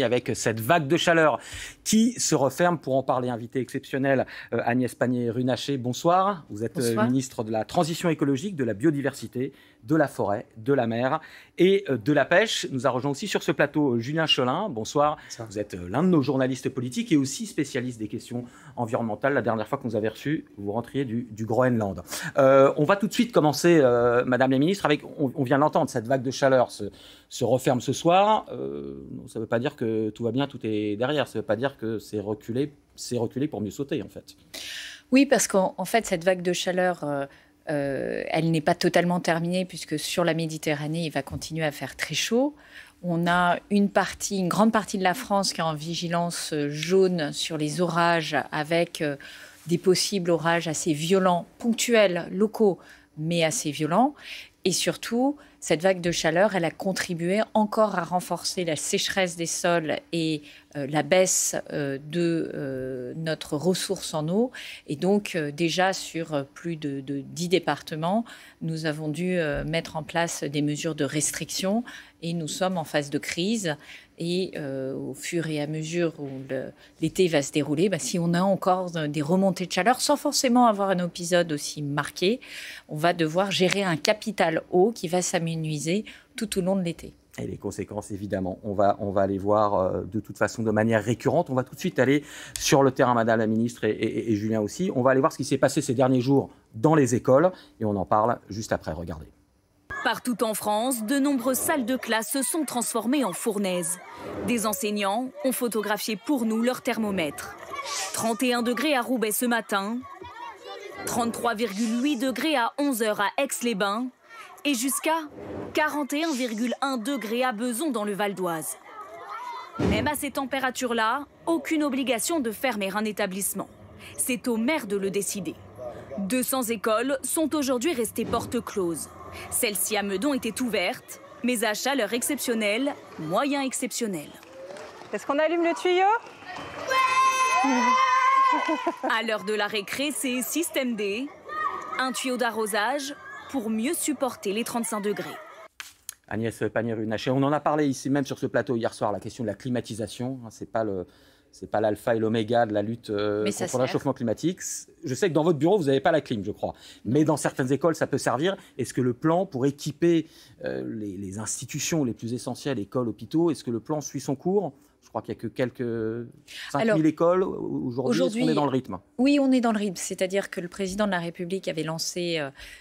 Avec cette vague de chaleur qui se referme. Pour en parler, invité exceptionnel Agnès Pannier-Runacher, bonsoir. Vous êtes ministre de la Transition écologique, de la biodiversité, de la forêt, de la mer et de la pêche. Nous a rejoint aussi sur ce plateau Julien Cholin, bonsoir. Vous êtes l'un de nos journalistes politiques et aussi spécialiste des questions environnementales. La dernière fois que nous avez reçu, vous rentriez du Groenland. On va tout de suite commencer, Madame la Ministre, avec, on vient de l'entendre, cette vague de chaleur se referme ce soir. Ça ne veut pas dire que tout va bien, tout est derrière. Ça ne veut pas dire que c'est reculé pour mieux sauter, en fait. Oui, parce qu'en fait, cette vague de chaleur, elle n'est pas totalement terminée, puisque sur la Méditerranée, il va continuer à faire très chaud. On a une grande partie de la France qui est en vigilance jaune sur les orages, avec des possibles orages assez violents, ponctuels, locaux, mais assez violents. Et surtout, cette vague de chaleur, elle a contribué encore à renforcer la sécheresse des sols et la baisse de notre ressource en eau. Et donc, déjà sur plus de 10 départements, nous avons dû mettre en place des mesures de restriction et nous sommes en phase de crise. Et au fur et à mesure où l'été va se dérouler, si on a encore des remontées de chaleur, sans forcément avoir un épisode aussi marqué, on va devoir gérer un capital eau qui va s'amenuiser tout au long de l'été. Et les conséquences, évidemment, on va les voir de toute façon de manière récurrente. On va tout de suite aller sur le terrain, Madame la Ministre, et Julien aussi. On va aller voir ce qui s'est passé ces derniers jours dans les écoles. Et on en parle juste après. Regardez. Partout en France, de nombreuses salles de classe se sont transformées en fournaises. Des enseignants ont photographié pour nous leur thermomètre. 31 degrés à Roubaix ce matin, 33,8 degrés à 11h à Aix-les-Bains et jusqu'à 41,1 degrés à Bezons dans le Val d'Oise. Même à ces températures-là, aucune obligation de fermer un établissement. C'est au maire de le décider. 200 écoles sont aujourd'hui restées portes closes. Celle-ci à Meudon était ouverte, mais à chaleur exceptionnelle, moyen exceptionnel. Est-ce qu'on allume le tuyau ? À l'heure de la récré, c'est système D, un tuyau d'arrosage pour mieux supporter les 35 degrés. Agnès Pannier-Runacher, on en a parlé ici même sur ce plateau hier soir, la question de la climatisation, c'est pas l'alpha et l'oméga de la lutte contre le réchauffement climatique. Je sais que dans votre bureau, vous n'avez pas la clim, je crois. Mais dans certaines écoles, ça peut servir. Est-ce que le plan pour équiper les institutions les plus essentielles, écoles, hôpitaux, est-ce que le plan suit son cours ? Je crois qu'il n'y a que quelques 5000 écoles. Aujourd'hui, on est dans le rythme. Oui, on est dans le rythme. C'est-à-dire que le président de la République avait lancé,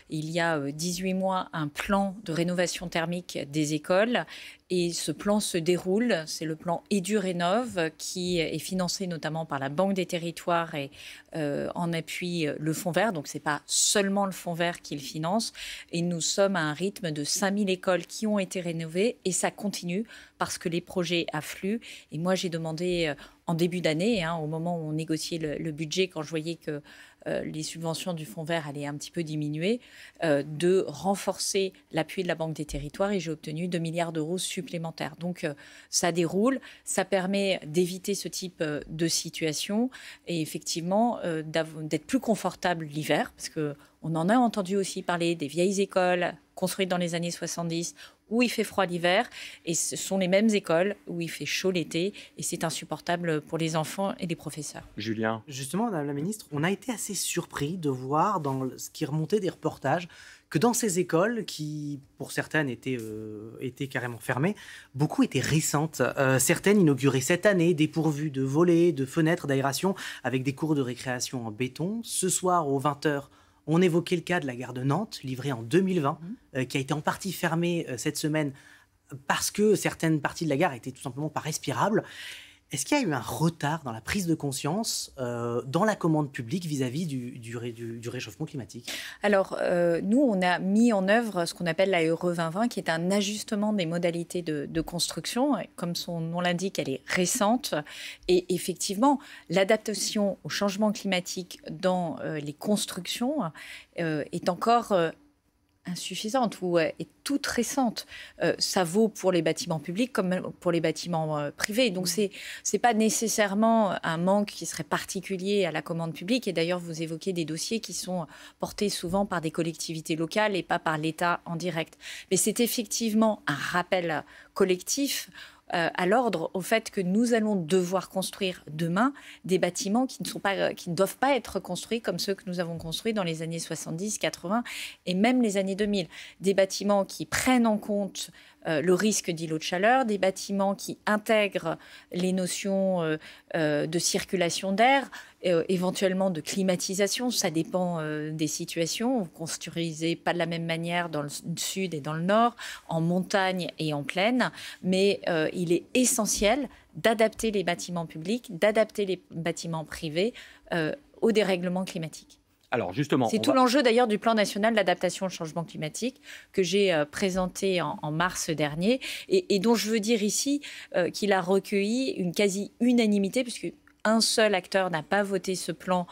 il y a 18 mois, un plan de rénovation thermique des écoles. Et ce plan se déroule. C'est le plan EduRénov qui est financé notamment par la Banque des Territoires et en appui le Fonds vert. Donc, ce n'est pas seulement le Fonds vert qui le finance. Et nous sommes à un rythme de 5000 écoles qui ont été rénovées. Et ça continue parce que les projets affluent. Et moi, j'ai demandé en début d'année, au moment où on négociait le budget, quand je voyais que les subventions du Fonds vert allaient un petit peu diminuer, de renforcer l'appui de la Banque des Territoires et j'ai obtenu 2 milliards d'euros supplémentaires. Donc ça déroule, ça permet d'éviter ce type de situation et effectivement d'être plus confortable l'hiver parce qu'on en a entendu aussi parler des vieilles écoles construites dans les années 70 où il fait froid l'hiver et ce sont les mêmes écoles où il fait chaud l'été et c'est insupportable pour les enfants et les professeurs. Julien. Justement, Madame la Ministre, on a été assez surpris de voir dans ce qui remontait des reportages que dans ces écoles, qui pour certaines étaient carrément fermées, beaucoup étaient récentes. Certaines inaugurées cette année, dépourvues de volets, de fenêtres, d'aération, avec des cours de récréation en béton. Ce soir, aux 20h, on évoquait le cas de la gare de Nantes, livrée en 2020, qui a été en partie fermée cette semaine parce que certaines parties de la gare étaient tout simplement pas respirables. Est-ce qu'il y a eu un retard dans la prise de conscience dans la commande publique vis-à-vis du réchauffement climatique ? Alors, nous, on a mis en œuvre ce qu'on appelle la RE 2020, qui est un ajustement des modalités de construction. Comme son nom l'indique, elle est récente. Et effectivement, l'adaptation au changement climatique dans les constructions est encore insuffisante ou est toute récente. Ça vaut pour les bâtiments publics comme pour les bâtiments privés. Donc, c'est pas nécessairement un manque qui serait particulier à la commande publique. Et d'ailleurs, vous évoquez des dossiers qui sont portés souvent par des collectivités locales et pas par l'État en direct. Mais c'est effectivement un rappel collectif à l'ordre au fait que nous allons devoir construire demain des bâtiments qui ne doivent pas être construits comme ceux que nous avons construits dans les années 70, 80 et même les années 2000. Des bâtiments qui prennent en compte le risque d'îlots de chaleur, des bâtiments qui intègrent les notions de circulation d'air, éventuellement de climatisation, ça dépend des situations. Vous ne construisez pas de la même manière dans le sud et dans le nord, en montagne et en plaine, mais il est essentiel d'adapter les bâtiments publics, d'adapter les bâtiments privés au dérèglement climatique. Alors justement, c'est tout l'enjeu d'ailleurs du plan national d'adaptation au changement climatique que j'ai présenté en mars dernier et dont je veux dire ici qu'il a recueilli une quasi-unanimité puisque un seul acteur n'a pas voté ce plan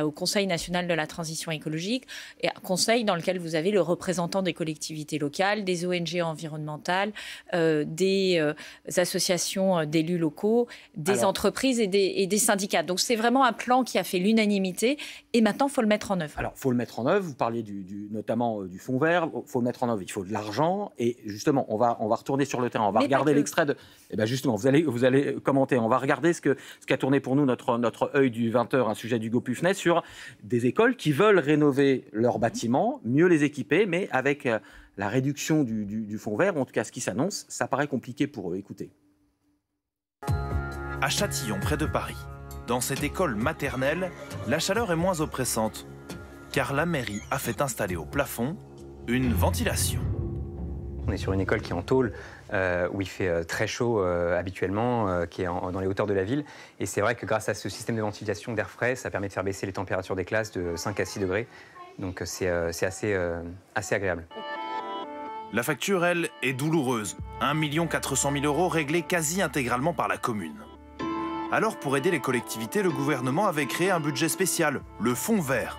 au Conseil national de la transition écologique, et un conseil dans lequel vous avez le représentant des collectivités locales, des ONG environnementales, des associations d'élus locaux, des entreprises et des syndicats. Donc c'est vraiment un plan qui a fait l'unanimité et maintenant il faut le mettre en œuvre. Alors il faut le mettre en œuvre, vous parliez notamment du fonds vert, il faut le mettre en œuvre, il faut de l'argent et justement on va retourner sur le terrain, on va regarder l'extrait de... Et bien justement, vous allez commenter, on va regarder ce qu'a tourné pour nous notre œil du 20h, un sujet d'Hugo Pufnet sur des écoles qui veulent rénover leurs bâtiments, mieux les équiper, mais avec la réduction du fonds vert, en tout cas ce qui s'annonce, ça paraît compliqué pour eux. Écoutez. À Châtillon, près de Paris, dans cette école maternelle, la chaleur est moins oppressante, car la mairie a fait installer au plafond une ventilation. On est sur une école qui est en tôle, où il fait très chaud habituellement, qui est dans les hauteurs de la ville. Et c'est vrai que grâce à ce système de ventilation d'air frais, ça permet de faire baisser les températures des classes de 5 à 6 degrés. Donc c'est assez agréable. La facture, elle, est douloureuse. 1 400 000 € réglés quasi intégralement par la commune. Alors, pour aider les collectivités, le gouvernement avait créé un budget spécial, le fonds vert.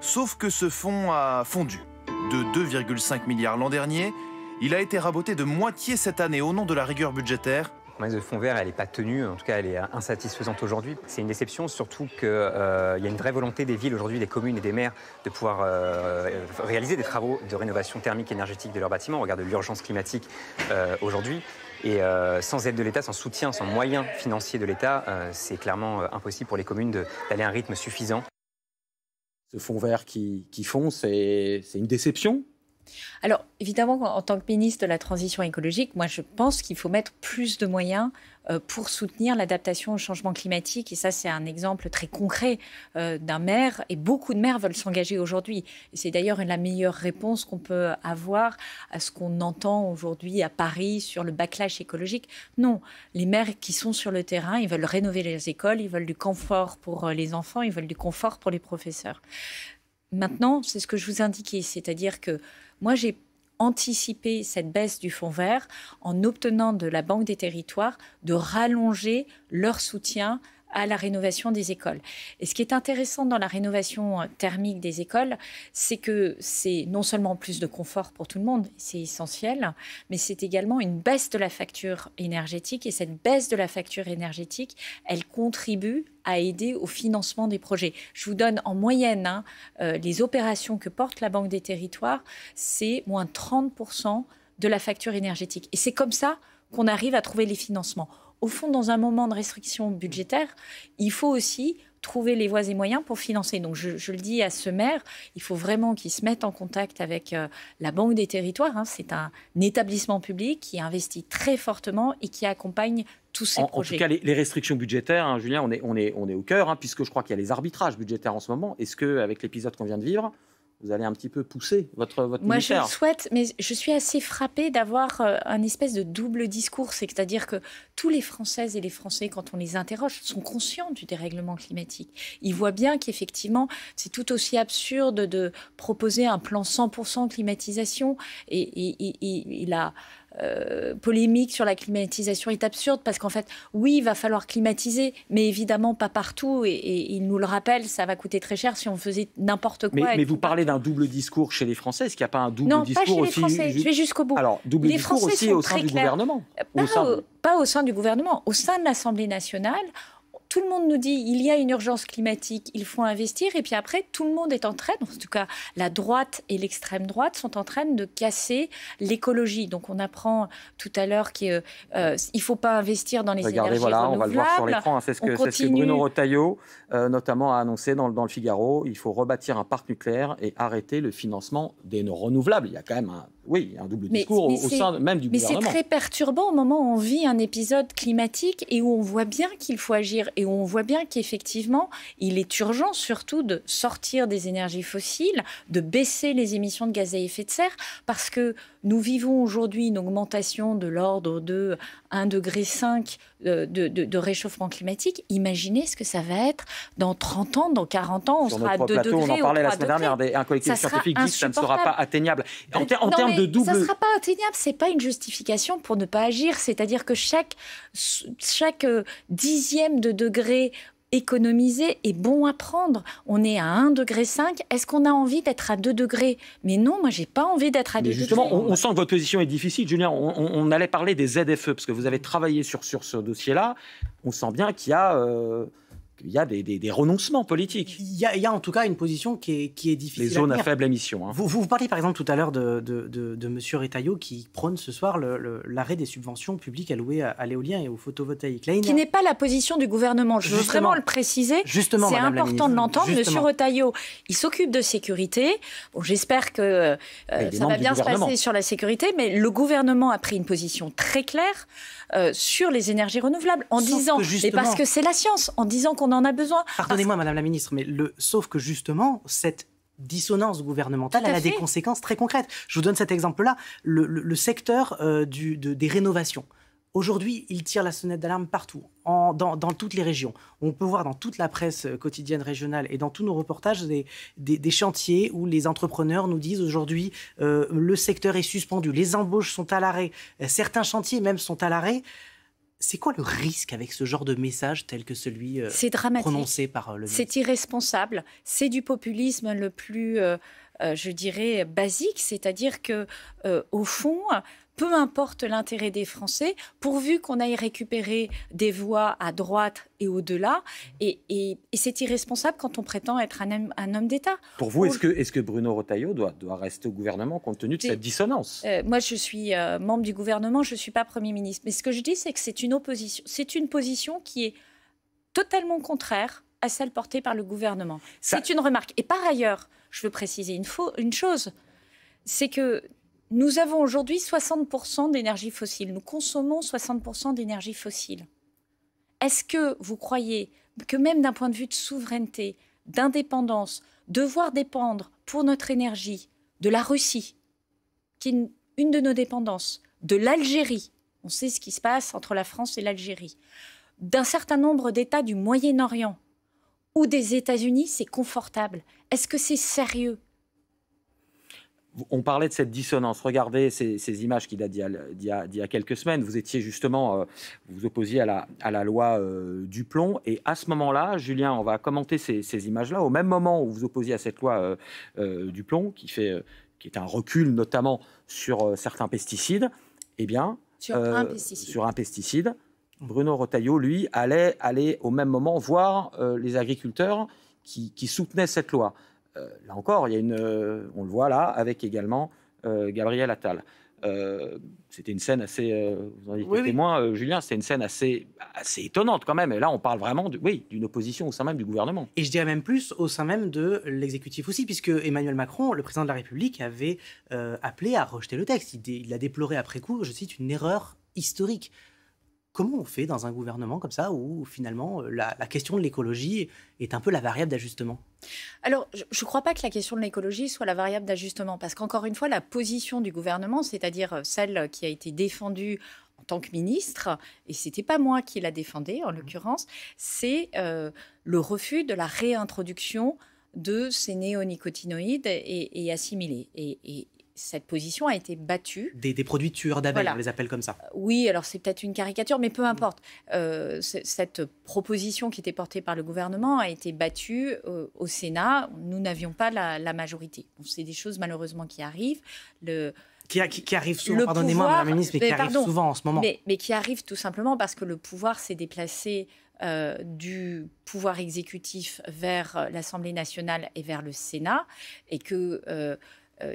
Sauf que ce fonds a fondu. De 2,5 milliards l'an dernier, il a été raboté de moitié cette année au nom de la rigueur budgétaire. La promesse de fonds vert, elle n'est pas tenue, en tout cas elle est insatisfaisante aujourd'hui. C'est une déception, surtout qu'il y a une vraie volonté des villes aujourd'hui, des communes et des maires, de pouvoir réaliser des travaux de rénovation thermique et énergétique de leurs bâtiments. On regarde l'urgence climatique aujourd'hui. Et sans aide de l'État, sans soutien, sans moyens financiers de l'État, c'est clairement impossible pour les communes d'aller à un rythme suffisant. Ce fonds vert qui fond, c'est une déception ? Alors, évidemment, en tant que ministre de la Transition écologique, moi, je pense qu'il faut mettre plus de moyens pour soutenir l'adaptation au changement climatique. Et ça, c'est un exemple très concret d'un maire. Et beaucoup de maires veulent s'engager aujourd'hui. Et c'est d'ailleurs la meilleure réponse qu'on peut avoir à ce qu'on entend aujourd'hui à Paris sur le backlash écologique. Non, les maires qui sont sur le terrain, ils veulent rénover les écoles, ils veulent du confort pour les enfants, ils veulent du confort pour les professeurs. Maintenant, c'est ce que je vous indiquais, c'est-à-dire que moi, j'ai anticipé cette baisse du fonds vert en obtenant de la Banque des territoires de rallonger leur soutien à la rénovation des écoles. Et ce qui est intéressant dans la rénovation thermique des écoles, c'est que c'est non seulement plus de confort pour tout le monde, c'est essentiel, mais c'est également une baisse de la facture énergétique. Et cette baisse de la facture énergétique, elle contribue à aider au financement des projets. Je vous donne en moyenne les opérations que porte la Banque des territoires, c'est moins 30% de la facture énergétique. Et c'est comme ça qu'on arrive à trouver les financements. Au fond, dans un moment de restriction budgétaire, il faut aussi trouver les voies et moyens pour financer. Donc, je le dis à ce maire, il faut vraiment qu'il se mette en contact avec la Banque des territoires. C'est un établissement public qui investit très fortement et qui accompagne tous ces projets. En tout cas, les restrictions budgétaires, Julien, on est au cœur, puisque je crois qu'il y a les arbitrages budgétaires en ce moment. Est-ce qu'avec l'épisode qu'on vient de vivre, vous allez un petit peu pousser votre Moi, ministère? je le souhaite, mais je suis assez frappée d'avoir un espèce de double discours. C'est-à-dire que tous les Françaises et les Français, quand on les interroge, sont conscients du dérèglement climatique. Ils voient bien qu'effectivement, c'est tout aussi absurde de proposer un plan 100% climatisation. Et la polémique sur la climatisation est absurde parce qu'en fait, oui, il va falloir climatiser, mais évidemment pas partout. Et il nous le rappelle, ça va coûter très cher si on faisait n'importe quoi. Mais vous parlez d'un double discours chez les Français. Est-ce qu'il n'y a pas un double discours aussi? Non, pas chez les aussi... Français. Je vais jusqu'au bout. Alors, double les discours Français aussi au sein du gouvernement. Pas au sein du gouvernement. Au sein de l'Assemblée nationale, tout le monde nous dit il y a une urgence climatique, il faut investir. Et puis après, tout le monde est en train, en tout cas la droite et l'extrême droite sont en train de casser l'écologie. Donc on apprend tout à l'heure qu'il ne faut pas investir dans les énergies renouvelables. On va le voir sur l'écran. C'est ce que Bruno Retailleau, notamment, a annoncé dans le Figaro. Il faut rebâtir un parc nucléaire et arrêter le financement des renouvelables. Il y a quand même un double discours au sein même du gouvernement. Mais c'est très perturbant au moment où on vit un épisode climatique et où on voit bien qu'il faut agir et où on voit bien qu'effectivement, il est urgent surtout de sortir des énergies fossiles, de baisser les émissions de gaz à effet de serre, parce que nous vivons aujourd'hui une augmentation de l'ordre de 1,5 degré de réchauffement climatique. Imaginez ce que ça va être dans 30 ans, dans 40 ans, on sera à 2 degrés. On en parlait la semaine dernière, un collectif scientifique dit que ça ne sera pas atteignable. En termes de double... Ça ne sera pas atteignable, ce n'est pas une justification pour ne pas agir. C'est-à-dire que chaque dixième de degré économiser est bon à prendre. On est à 1,5 degré. Est-ce qu'on a envie d'être à 2 degrés? Mais non, moi, je n'ai pas envie d'être à 2 degrés. Justement, on sent que votre position est difficile. Julien, on allait parler des ZFE, parce que vous avez travaillé sur ce dossier-là. On sent bien qu'il y a des renoncements politiques. Il y a en tout cas une position qui est difficile. Les zones à faible émission. Vous parliez par exemple tout à l'heure de M. Retailleau qui prône ce soir l'arrêt des subventions publiques allouées à l'éolien et au photovoltaïque. Qui n'est pas la position du gouvernement. Je veux vraiment le préciser. C'est important de l'entendre. M. Retailleau, il s'occupe de sécurité. Bon, j'espère que ça va bien se passer sur la sécurité, mais le gouvernement a pris une position très claire sur les énergies renouvelables en disant, mais parce que c'est la science, en disant qu'on en a besoin. Pardonnez-moi, Madame la Ministre, mais sauf que justement, cette dissonance gouvernementale, elle a des conséquences très concrètes. Je vous donne cet exemple-là. Le secteur des rénovations. Aujourd'hui, il tire la sonnette d'alarme partout, dans toutes les régions. On peut voir dans toute la presse quotidienne régionale et dans tous nos reportages des chantiers où les entrepreneurs nous disent aujourd'hui le secteur est suspendu, les embauches sont à l'arrêt, certains chantiers même sont à l'arrêt. C'est quoi le risque avec ce genre de message tel que celui prononcé par le ministre? C'est irresponsable. C'est du populisme le plus, je dirais, basique. C'est-à-dire que, au fond, peu importe l'intérêt des Français, pourvu qu'on aille récupérer des voix à droite et au-delà. Et c'est irresponsable quand on prétend être un homme d'État. Pour vous, est-ce que Bruno Retailleau doit rester au gouvernement compte tenu de cette dissonance? Moi, je suis membre du gouvernement, je ne suis pas Premier ministre. Mais ce que je dis, c'est que c'est une opposition. C'est une position qui est totalement contraire à celle portée par le gouvernement. C'est une remarque. Et par ailleurs, je veux préciser une chose, c'est que nous avons aujourd'hui 60% d'énergie fossile. Nous consommons 60% d'énergie fossile. Est-ce que vous croyez que même d'un point de vue de souveraineté, d'indépendance, devoir dépendre pour notre énergie de la Russie, qui est une de nos dépendances, de l'Algérie, on sait ce qui se passe entre la France et l'Algérie, d'un certain nombre d'États du Moyen-Orient ou des États-Unis, c'est confortable. Est-ce que c'est sérieux ? On parlait de cette dissonance. Regardez ces images qui datent d'il y a quelques semaines. Vous étiez justement, vous opposiez à la loi du plomb. Et à ce moment-là, Julien, on va commenter ces images-là. Au même moment où vous opposiez à cette loi du plomb, qui est un recul notamment sur certains pesticides, eh bien, sur un pesticide, Bruno Retailleau, lui, allait aller au même moment voir les agriculteurs qui soutenaient cette loi. Là encore, il y a on le voit là, avec également Gabriel Attal. C'était une scène assez, vous en dites témoin, Julien, c'était une scène assez étonnante quand même. Et là, on parle vraiment d'une opposition au sein même du gouvernement. Et je dirais même plus au sein même de l'exécutif aussi, puisque Emmanuel Macron, le président de la République, avait appelé à rejeter le texte. Il a déploré après coup, je cite, une erreur historique. Comment on fait dans un gouvernement comme ça où finalement la question de l'écologie est un peu la variable d'ajustement? Alors, je ne crois pas que la question de l'écologie soit la variable d'ajustement, parce qu'encore une fois, la position du gouvernement, c'est-à-dire celle qui a été défendue en tant que ministre, et ce n'était pas moi qui la défendais en l'occurrence, c'est le refus de la réintroduction de ces néonicotinoïdes et assimilés. Et cette position a été battue. Des produits tueurs d'abeilles, on les appelle comme ça. Oui, alors c'est peut-être une caricature, mais peu importe. Cette proposition qui était portée par le gouvernement a été battue au Sénat. Nous n'avions pas la majorité. Bon, c'est des choses malheureusement qui arrivent. Qui arrive souvent, pardonnez-moi Madame la Ministre, mais qui arrive souvent en ce moment. Mais qui arrive tout simplement parce que le pouvoir s'est déplacé du pouvoir exécutif vers l'Assemblée nationale et vers le Sénat, et qu'il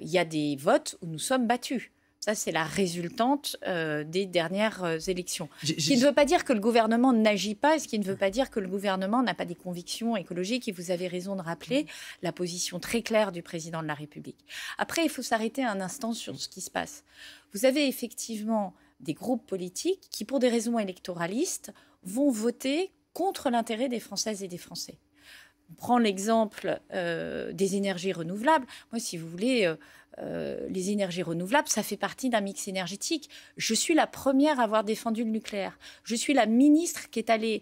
y a des votes où nous sommes battus. Ça, c'est la résultante des dernières élections. Ce qui ne veut pas dire que le gouvernement n'agit pas, ce qui ne veut pas dire que le gouvernement n'a pas des convictions écologiques. Et vous avez raison de rappeler la position très claire du président de la République. Après, il faut s'arrêter un instant sur ce qui se passe. Vous avez effectivement des groupes politiques qui, pour des raisons électoralistes, vont voter contre l'intérêt des Françaises et des Français. On prend l'exemple des énergies renouvelables. Moi, si vous voulez, les énergies renouvelables, ça fait partie d'un mix énergétique. Je suis la première à avoir défendu le nucléaire. Je suis la ministre qui est allée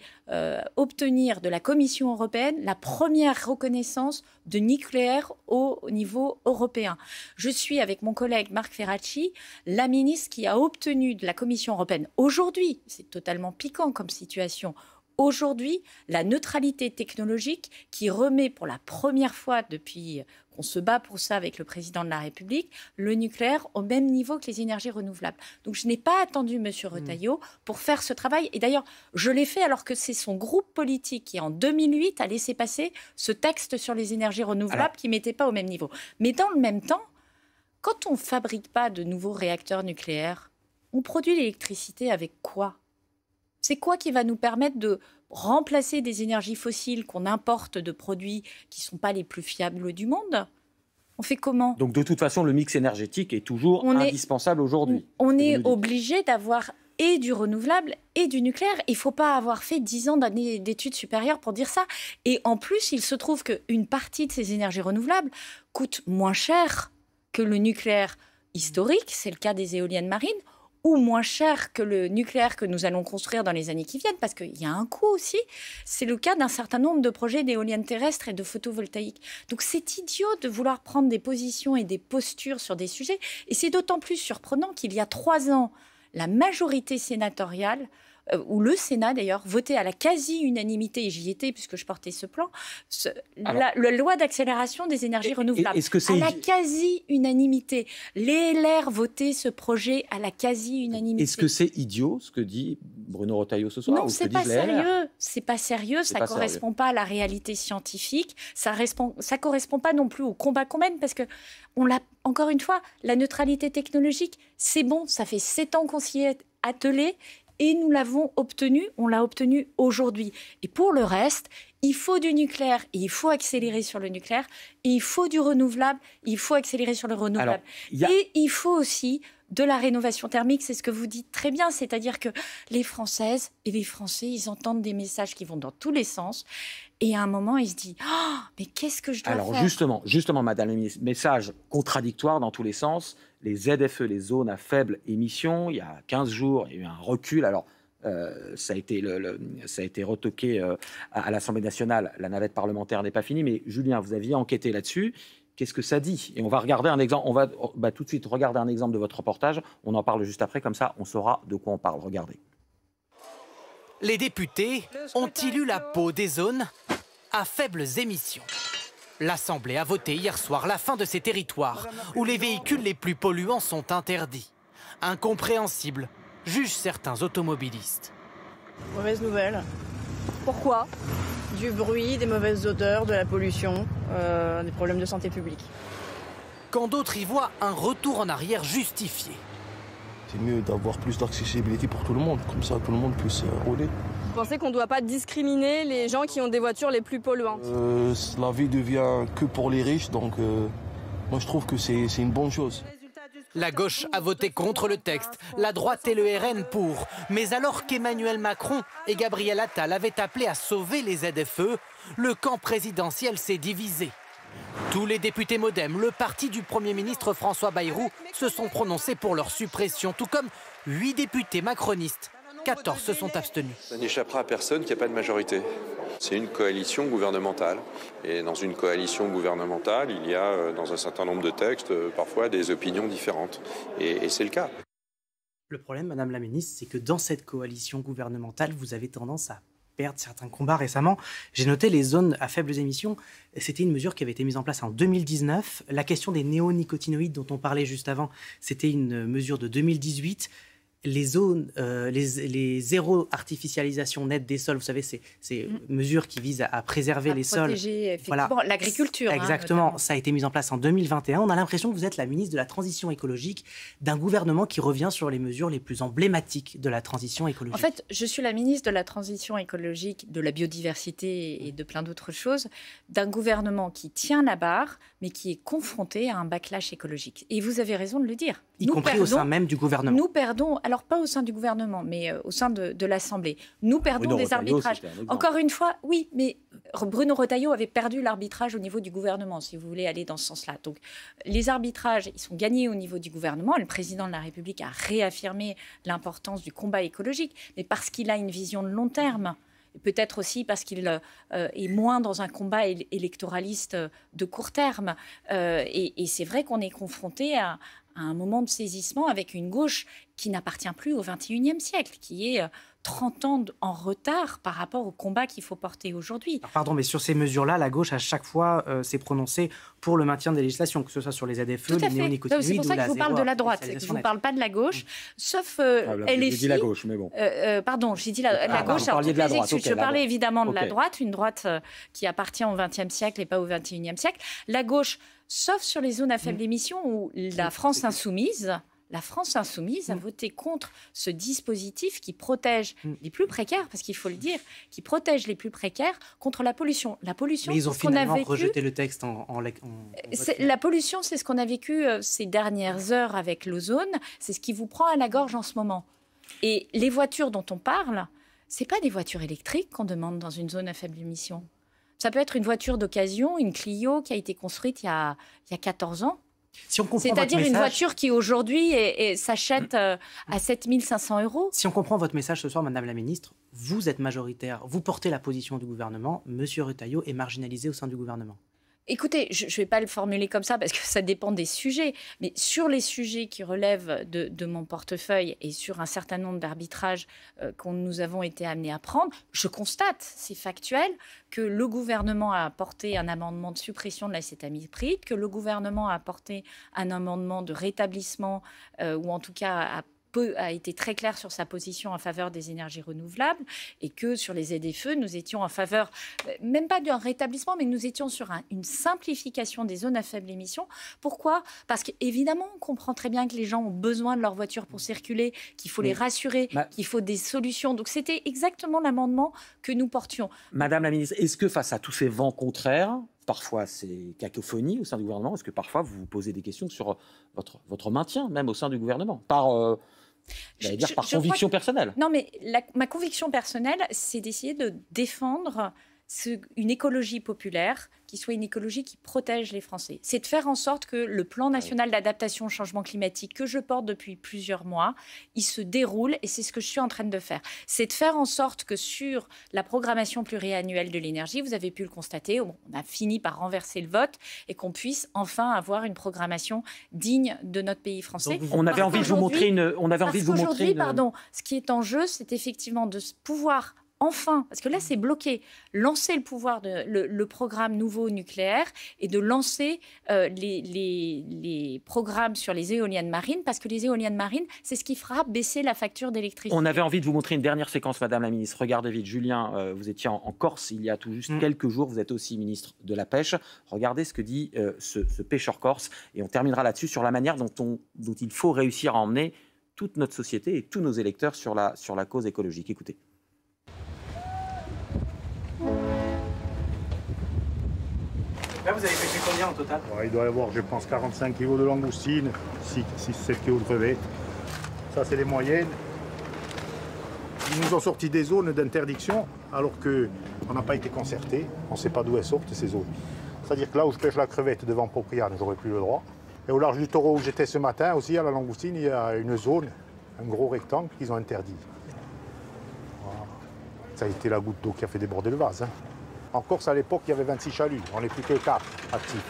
obtenir de la Commission européenne la première reconnaissance de nucléaire au niveau européen. Je suis, avec mon collègue Marc Ferracci, la ministre qui a obtenu de la Commission européenne aujourd'hui, c'est totalement piquant comme situation, aujourd'hui, la neutralité technologique qui remet pour la première fois depuis qu'on se bat pour ça avec le président de la République, le nucléaire au même niveau que les énergies renouvelables. Donc je n'ai pas attendu M. Retailleau pour faire ce travail. Et d'ailleurs, je l'ai fait alors que c'est son groupe politique qui, en 2008, a laissé passer ce texte sur les énergies renouvelables qui ne mettait pas au même niveau. Mais dans le même temps, quand on ne fabrique pas de nouveaux réacteurs nucléaires, on produit l'électricité avec quoi ? C'est quoi qui va nous permettre de remplacer des énergies fossiles qu'on importe de produits qui ne sont pas les plus fiables du monde ? On fait comment ? Donc de toute façon, le mix énergétique est toujours indispensable aujourd'hui. On est obligé d'avoir et du renouvelable et du nucléaire. Il ne faut pas avoir fait 10 ans d'études supérieures pour dire ça. Et en plus, il se trouve qu'une partie de ces énergies renouvelables coûte moins cher que le nucléaire historique, c'est le cas des éoliennes marines, ou moins cher que le nucléaire que nous allons construire dans les années qui viennent, parce qu'il y a un coût aussi. C'est le cas d'un certain nombre de projets d'éoliennes terrestres et de photovoltaïques. Donc c'est idiot de vouloir prendre des positions et des postures sur des sujets. Et c'est d'autant plus surprenant qu'il y a 3 ans, la majorité sénatoriale, ou le Sénat d'ailleurs, votait à la quasi-unanimité, et j'y étais puisque je portais ce plan, la loi d'accélération des énergies renouvelables. À la quasi-unanimité. Les LR votaient ce projet à la quasi-unanimité. Est-ce que c'est idiot ce que dit Bruno Retailleau ce soir ? Non, c'est pas sérieux. C'est pas sérieux, ça ne correspond pas à la réalité scientifique, ça ne correspond pas non plus au combat qu'on mène, parce que, encore une fois, la neutralité technologique, c'est bon, ça fait 7 ans qu'on s'y est attelé, et nous l'avons obtenu, on l'a obtenu aujourd'hui. Et pour le reste, il faut du nucléaire et il faut accélérer sur le nucléaire. Et il faut du renouvelable, il faut accélérer sur le renouvelable. Et il faut aussi de la rénovation thermique, c'est ce que vous dites très bien. C'est-à-dire que les Françaises et les Français, ils entendent des messages qui vont dans tous les sens. Et à un moment, ils se disent oh, mais qu'est-ce que je dois faire ? Alors justement, Madame la Ministre, message contradictoire dans tous les sens. Les ZFE, les zones à faible émission, il y a 15 jours, il y a eu un recul. Alors, ça a été retoqué à l'Assemblée nationale. La navette parlementaire n'est pas finie. Mais Julien, vous aviez enquêté là-dessus. Qu'est-ce que ça dit ? Et on va regarder un exemple. On va tout de suite regarder un exemple de votre reportage. On en parle juste après, comme ça, on saura de quoi on parle. Regardez. Les députés ont-ils eu la peau des zones à faibles émissions ? L'Assemblée a voté hier soir la fin de ces territoires où les véhicules les plus polluants sont interdits. Incompréhensible, jugent certains automobilistes. Mauvaise nouvelle. Pourquoi ? Du bruit, des mauvaises odeurs, de la pollution, des problèmes de santé publique. Quand d'autres y voient un retour en arrière justifié. C'est mieux d'avoir plus d'accessibilité pour tout le monde, comme ça tout le monde puisse rouler. Vous pensez qu'on ne doit pas discriminer les gens qui ont des voitures les plus polluantes ? La vie devient que pour les riches, donc moi je trouve que c'est une bonne chose. La gauche a voté contre le texte, la droite et le RN pour. Mais alors qu'Emmanuel Macron et Gabriel Attal avaient appelé à sauver les ZFE, le camp présidentiel s'est divisé. Tous les députés MoDem, le parti du Premier ministre François Bayrou, se sont prononcés pour leur suppression, tout comme 8 députés macronistes. 14 se sont abstenus. Ça n'échappera à personne qu'il n'y a pas de majorité. C'est une coalition gouvernementale. Et dans une coalition gouvernementale, il y a dans un certain nombre de textes parfois des opinions différentes. Et c'est le cas. Le problème, Madame la Ministre, c'est que dans cette coalition gouvernementale, vous avez tendance à perdre certains combats récemment. J'ai noté les zones à faibles émissions. C'était une mesure qui avait été mise en place en 2019. La question des néonicotinoïdes dont on parlait juste avant, c'était une mesure de 2018. Les zones, les zéro artificialisation nette des sols, vous savez, c'est mesures qui visent à préserver les sols. Protéger effectivement l'agriculture. Exactement, ça a été mis en place en 2021. On a l'impression que vous êtes la ministre de la Transition écologique d'un gouvernement qui revient sur les mesures les plus emblématiques de la transition écologique. En fait, je suis la ministre de la Transition écologique, de la biodiversité et de plein d'autres choses, d'un gouvernement qui tient la barre, mais qui est confronté à un backlash écologique. Et vous avez raison de le dire. Y compris au sein même du gouvernement. Nous perdons, alors pas au sein du gouvernement, mais au sein de l'Assemblée. Nous perdons des arbitrages. Encore une fois, oui, mais Bruno Retailleau avait perdu l'arbitrage au niveau du gouvernement, si vous voulez aller dans ce sens-là. Donc les arbitrages, ils sont gagnés au niveau du gouvernement. Le président de la République a réaffirmé l'importance du combat écologique, mais parce qu'il a une vision de long terme. Peut-être aussi parce qu'il est moins dans un combat électoraliste de court terme. Et c'est vrai qu'on est confronté à un moment de saisissement avec une gauche qui n'appartient plus au XXIe siècle, qui est 30 ans en retard par rapport au combat qu'il faut porter aujourd'hui. Pardon, mais sur ces mesures-là, la gauche, à chaque fois, s'est prononcée pour le maintien des législations, que ce soit sur les ZFE, les néonicotinoïdes. C'est pour ça que je vous parle de la droite, je ne vous parle pas de la gauche, sauf LFI. J'ai dit la gauche, mais bon. Pardon, j'ai dit la gauche. Je parlais évidemment de la droite, une droite qui appartient au XXe siècle et pas au XXIe siècle. La gauche, sauf sur les zones à faible émission où la France insoumise a voté contre ce dispositif qui protège les plus précaires, parce qu'il faut le dire, qui protège les plus précaires contre la pollution. La pollution, mais ils ont finalement rejeté le texte la pollution, c'est ce qu'on a vécu ces dernières heures avec l'ozone. C'est ce qui vous prend à la gorge en ce moment. Et les voitures dont on parle, c'est pas des voitures électriques qu'on demande dans une zone à faible émission. Ça peut être une voiture d'occasion, une Clio qui a été construite il y a 14 ans. Si c'est-à-dire une voiture qui aujourd'hui s'achète à 7 500 €. Si on comprend votre message ce soir, Madame la Ministre, vous êtes majoritaire, vous portez la position du gouvernement, Monsieur Retailleau est marginalisé au sein du gouvernement. Écoutez, je ne vais pas le formuler comme ça parce que ça dépend des sujets, mais sur les sujets qui relèvent de mon portefeuille et sur un certain nombre d'arbitrages que nous avons été amenés à prendre, je constate, c'est factuel, que le gouvernement a apporté un amendement de suppression de l'acétamipride, que le gouvernement a apporté un amendement de rétablissement ou en tout cas a été très clair sur sa position en faveur des énergies renouvelables et que sur les ZFE, nous étions en faveur, même pas d'un rétablissement, mais nous étions sur une simplification des zones à faible émission. Pourquoi ? Parce qu'évidemment, on comprend très bien que les gens ont besoin de leur voiture pour circuler, qu'il faut les rassurer, qu'il faut des solutions. Donc c'était exactement l'amendement que nous portions. Madame la ministre, est-ce que face à tous ces vents contraires, parfois c'est cacophonie au sein du gouvernement, est-ce que parfois vous vous posez des questions sur votre maintien, même au sein du gouvernement, par conviction personnelle? Non, mais ma conviction personnelle, c'est d'essayer de défendre une écologie populaire qui soit une écologie qui protège les Français. C'est de faire en sorte que le plan national d'adaptation au changement climatique que je porte depuis plusieurs mois, il se déroule et c'est ce que je suis en train de faire. C'est de faire en sorte que sur la programmation pluriannuelle de l'énergie, vous avez pu le constater, on a fini par renverser le vote et qu'on puisse enfin avoir une programmation digne de notre pays français. Donc, on avait envie de vous montrer une... Pardon, ce qui est en jeu, c'est effectivement de pouvoir enfin, parce que là c'est bloqué, lancer le programme nouveau nucléaire et de lancer les programmes sur les éoliennes marines, parce que les éoliennes marines, c'est ce qui fera baisser la facture d'électricité. On avait envie de vous montrer une dernière séquence, Madame la Ministre. Regardez vite, Julien, vous étiez en Corse il y a tout juste quelques jours, vous êtes aussi ministre de la Pêche. Regardez ce que dit ce pêcheur corse, et on terminera là-dessus sur la manière dont il faut réussir à emmener toute notre société et tous nos électeurs sur la cause écologique. Écoutez. Là, vous avez pêché combien en total ? Il doit y avoir, je pense, 45 kg de langoustines, 6-7 kg de crevettes. Ça, c'est les moyennes. Ils nous ont sorti des zones d'interdiction, alors qu'on n'a pas été concerté. On ne sait pas d'où elles sortent, ces zones. C'est-à-dire que là où je pêche la crevette devant Popriane, j'aurais plus le droit. Et au large du Taureau où j'étais ce matin, aussi à la langoustine, il y a une zone, un gros rectangle qu'ils ont interdit. Voilà. Ça a été la goutte d'eau qui a fait déborder le vase. En Corse, à l'époque, il y avait 26 chaluts. On n'est plus que 4 actifs.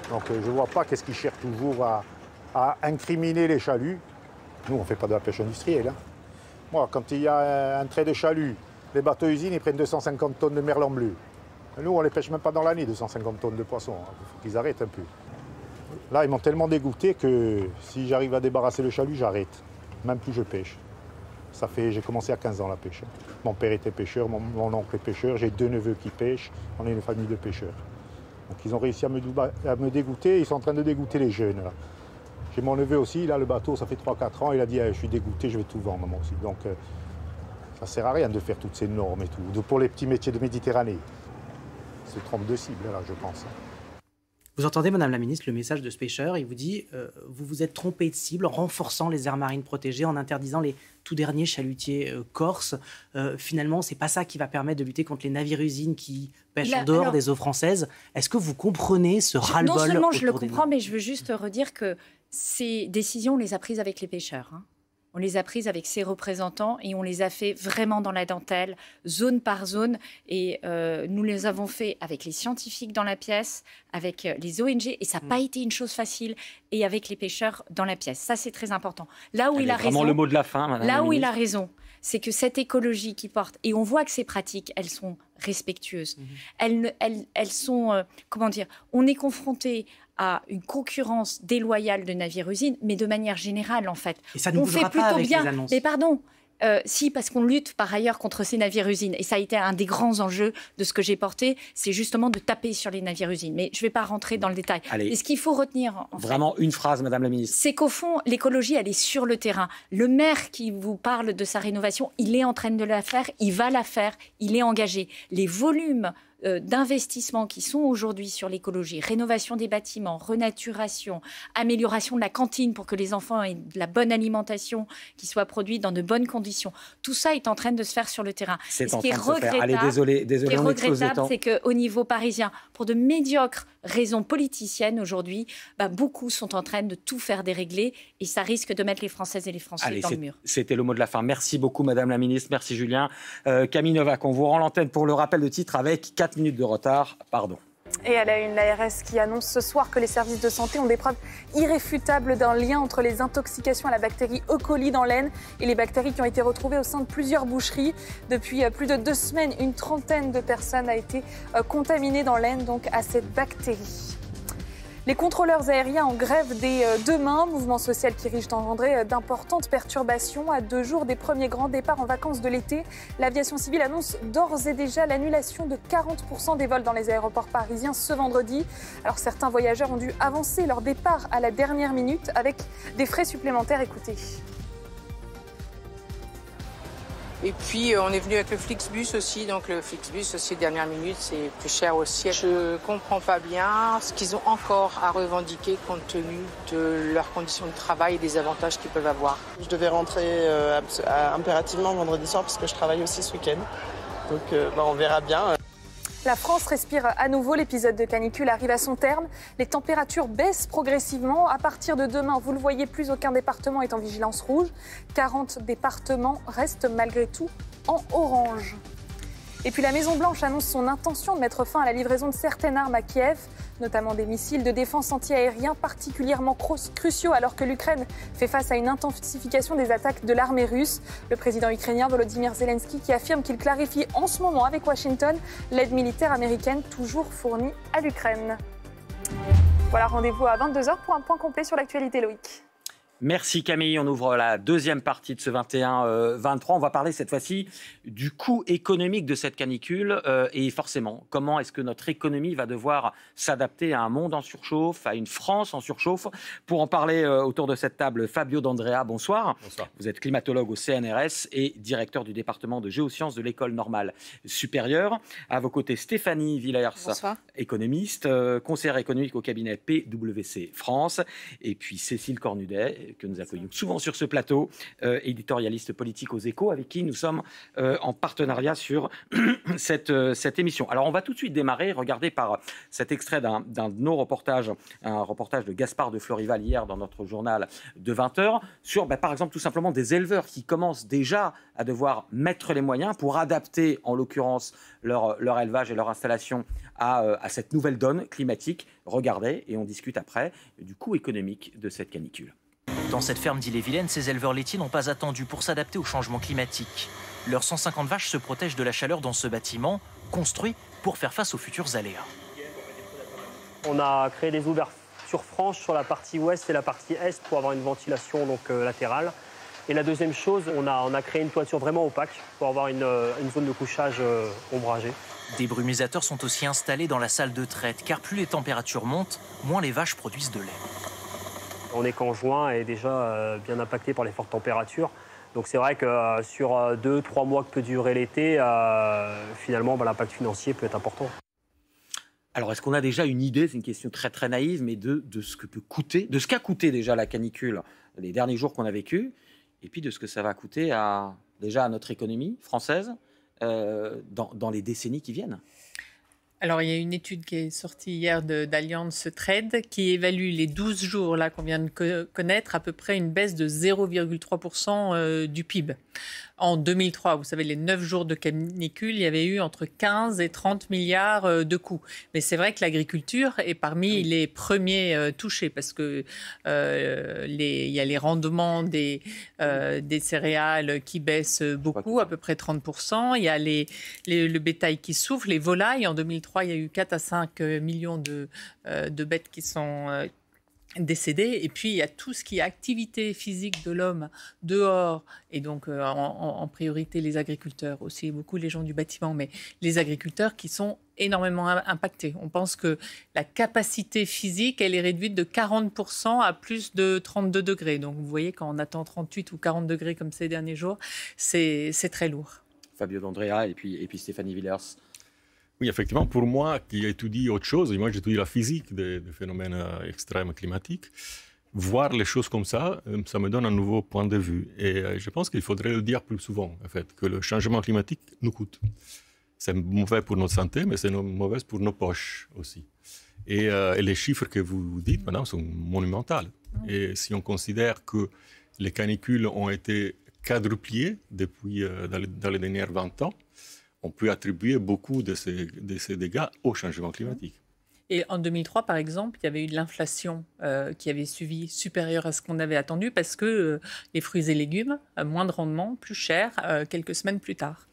Donc je ne vois pas qu'est-ce qu'ils cherchent toujours à incriminer les chaluts. Nous, on ne fait pas de la pêche industrielle. Moi, quand il y a un trait de chalut Les bateaux-usines, ils prennent 250 tonnes de merlan bleu. Et nous, on les pêche même pas dans l'année, 250 tonnes de poissons. Il faut qu'ils arrêtent un peu. Là, ils m'ont tellement dégoûté que si j'arrive à débarrasser le chalut, j'arrête. Même plus je pêche. J'ai commencé à 15 ans la pêche. Mon père était pêcheur, mon oncle est pêcheur, j'ai 2 neveux qui pêchent. On est une famille de pêcheurs. Donc ils ont réussi à me dégoûter, ils sont en train de dégoûter les jeunes. Là. J'ai mon neveu aussi, il a le bateau, ça fait 3-4 ans, il a dit je suis dégoûté, je vais tout vendre moi aussi. Donc ça ne sert à rien de faire toutes ces normes et tout, pour les petits métiers de Méditerranée. Ils se trompent de cible là, je pense. Vous entendez, Madame la Ministre, le message de ce pêcheur, il vous dit vous vous êtes trompé de cible en renforçant les aires marines protégées, en interdisant les tout derniers chalutiers corses. Finalement, c'est pas ça qui va permettre de lutter contre les navires-usines qui pêchent en dehors des eaux françaises. Est-ce que vous comprenez ce ras-le-bol? Non seulement je le comprends, mais je veux juste redire que ces décisions, on les a prises avec les pêcheurs. Hein. On les a prises avec ses représentants et on les a fait vraiment dans la dentelle, zone par zone. Et nous les avons fait avec les scientifiques dans la pièce, avec les ONG. Et ça n'a pas été une chose facile. Et avec les pêcheurs dans la pièce. Ça, c'est très important. Là où il a raison. Vraiment le mot de la fin, Madame là la où il ministre. a raison, c'est que cette écologie qui porte, et on voit que ces pratiques, elles sont respectueuses. Elles sont, comment dire, on est confronté à une concurrence déloyale de navires-usines, mais de manière générale, en fait. Et ça ne bougera pas avec les annonces. Mais pardon, si, parce qu'on lutte par ailleurs contre ces navires-usines. Et ça a été un des grands enjeux de ce que j'ai porté, c'est justement de taper sur les navires-usines. Mais je ne vais pas rentrer dans le détail. Allez, et ce qu'il faut retenir, vraiment une phrase, Madame la Ministre. C'est qu'au fond, l'écologie, elle est sur le terrain. Le maire qui vous parle de sa rénovation, il est en train de la faire, il va la faire, il est engagé. Les volumes d'investissements qui sont aujourd'hui sur l'écologie, rénovation des bâtiments, renaturation, amélioration de la cantine pour que les enfants aient de la bonne alimentation qui soit produite dans de bonnes conditions. Tout ça est en train de se faire sur le terrain. C'est en train de se faire. Allez, désolé, on explose le temps. C'est qu'au niveau parisien, pour de médiocres raisons politiciennes aujourd'hui, beaucoup sont en train de tout faire dérégler et ça risque de mettre les Françaises et les Français dans le mur. C'était le mot de la fin. Merci beaucoup, Madame la Ministre. Merci, Julien. Camille Novak, on vous rend l'antenne pour le rappel de titre avec 4 minutes de retard. Pardon. Et à la une, l'ARS qui annonce ce soir que les services de santé ont des preuves irréfutables d'un lien entre les intoxications à la bactérie E. coli dans l'Aisne et les bactéries qui ont été retrouvées au sein de plusieurs boucheries. Depuis plus de 2 semaines, une trentaine de personnes a été contaminées dans l'Aisne donc à cette bactérie. Les contrôleurs aériens en grève dès demain, mouvement social qui risque d'engendrer d'importantes perturbations. À 2 jours des premiers grands départs en vacances de l'été, l'aviation civile annonce d'ores et déjà l'annulation de 40% des vols dans les aéroports parisiens ce vendredi. Alors certains voyageurs ont dû avancer leur départ à la dernière minute avec des frais supplémentaires. Écoutez. Et puis on est venu avec le Flixbus aussi, donc le Flixbus aussi dernière minute c'est plus cher aussi. Je comprends pas bien ce qu'ils ont encore à revendiquer compte tenu de leurs conditions de travail et des avantages qu'ils peuvent avoir. Je devais rentrer impérativement vendredi soir parce que je travaille aussi ce week-end, donc on verra bien. La France respire à nouveau, l'épisode de canicule arrive à son terme. Les températures baissent progressivement. À partir de demain, vous le voyez, plus aucun département est en vigilance rouge. 40 départements restent malgré tout en orange. Et puis la Maison-Blanche annonce son intention de mettre fin à la livraison de certaines armes à Kiev, notamment des missiles de défense anti-aériens particulièrement cruciaux alors que l'Ukraine fait face à une intensification des attaques de l'armée russe. Le président ukrainien Volodymyr Zelensky qui affirme qu'il clarifie en ce moment avec Washington l'aide militaire américaine toujours fournie à l'Ukraine. Voilà, rendez-vous à 22h pour un point complet sur l'actualité, Loïc. Merci Camille, on ouvre la deuxième partie de ce 21-23. On va parler cette fois-ci du coût économique de cette canicule et forcément, comment est-ce que notre économie va devoir s'adapter à un monde en surchauffe, à une France en surchauffe. Pour en parler autour de cette table, Fabio D'Andrea, bonsoir. Bonsoir. Vous êtes climatologue au CNRS et directeur du département de géosciences de l'École normale supérieure. À vos côtés, Stéphanie Villers, bonsoir. Économiste, conseillère économique au cabinet PwC France. Et puis Cécile Cornudet, que nous accueillons souvent sur ce plateau, éditorialiste politique aux Échos, avec qui nous sommes en partenariat sur cette émission. Alors, on va tout de suite démarrer, regarder par cet extrait d'un de nos reportages, un reportage de Gaspard de Florival hier dans notre journal de 20h, sur, par exemple, tout simplement des éleveurs qui commencent déjà à devoir mettre les moyens pour adapter, en l'occurrence, leur élevage et leur installation à cette nouvelle donne climatique. Regardez, et on discute après du coût économique de cette canicule. Dans cette ferme d'Ille-et-Vilaine, ces éleveurs laitiers n'ont pas attendu pour s'adapter au changement climatique. Leurs 150 vaches se protègent de la chaleur dans ce bâtiment, construit pour faire face aux futurs aléas. On a créé des ouvertures franches sur la partie ouest et la partie est pour avoir une ventilation latérale. Et la deuxième chose, on a créé une toiture vraiment opaque pour avoir une zone de couchage ombragée. Des brumisateurs sont aussi installés dans la salle de traite, car plus les températures montent, moins les vaches produisent de lait. On est qu'en juin et déjà bien impacté par les fortes températures. Donc c'est vrai que sur 2-3 mois que peut durer l'été, finalement l'impact financier peut être important. Alors, est-ce qu'on a déjà une idée, c'est une question très très naïve, mais de ce que peut coûter, de ce qu'a coûté déjà la canicule les derniers jours qu'on a vécu, et puis de ce que ça va coûter déjà à notre économie française dans les décennies qui viennent? Alors, il y a une étude qui est sortie hier d'Allianz Trade qui évalue les 12 jours là qu'on vient de connaître à peu près une baisse de 0,3% du PIB. En 2003, vous savez, les 9 jours de canicule, il y avait eu entre 15 et 30 milliards de coûts. Mais c'est vrai que l'agriculture est parmi les premiers touchés parce que il y a les rendements des céréales qui baissent beaucoup, à peu près 30%. Il y a le bétail qui souffre, les volailles. En 2003, il y a eu 4 à 5 millions de bêtes qui sont décédés. Et puis, il y a tout ce qui est activité physique de l'homme dehors, et donc en priorité les agriculteurs, aussi beaucoup les gens du bâtiment, mais les agriculteurs qui sont énormément impactés. On pense que la capacité physique, elle est réduite de 40% à plus de 32 degrés. Donc, vous voyez, quand on attend 38 ou 40 degrés comme ces derniers jours, c'est très lourd. Fabio D'Andrea et puis Stéphanie Villers. Oui, effectivement, pour moi qui étudie autre chose, moi j'étudie la physique des phénomènes extrêmes climatiques, voir les choses comme ça me donne un nouveau point de vue. Et je pense qu'il faudrait le dire plus souvent, en fait, que le changement climatique nous coûte. C'est mauvais pour notre santé, mais c'est mauvais pour nos poches aussi. Et les chiffres que vous dites, madame, sont monumentaux. Et si on considère que les canicules ont été quadrupliées depuis dans les dernières 20 ans, on peut attribuer beaucoup de ces dégâts au changement climatique. Et en 2003, par exemple, il y avait eu de l'inflation qui avait suivi supérieure à ce qu'on avait attendu parce que les fruits et légumes, moins de rendement, plus cher, quelques semaines plus tard.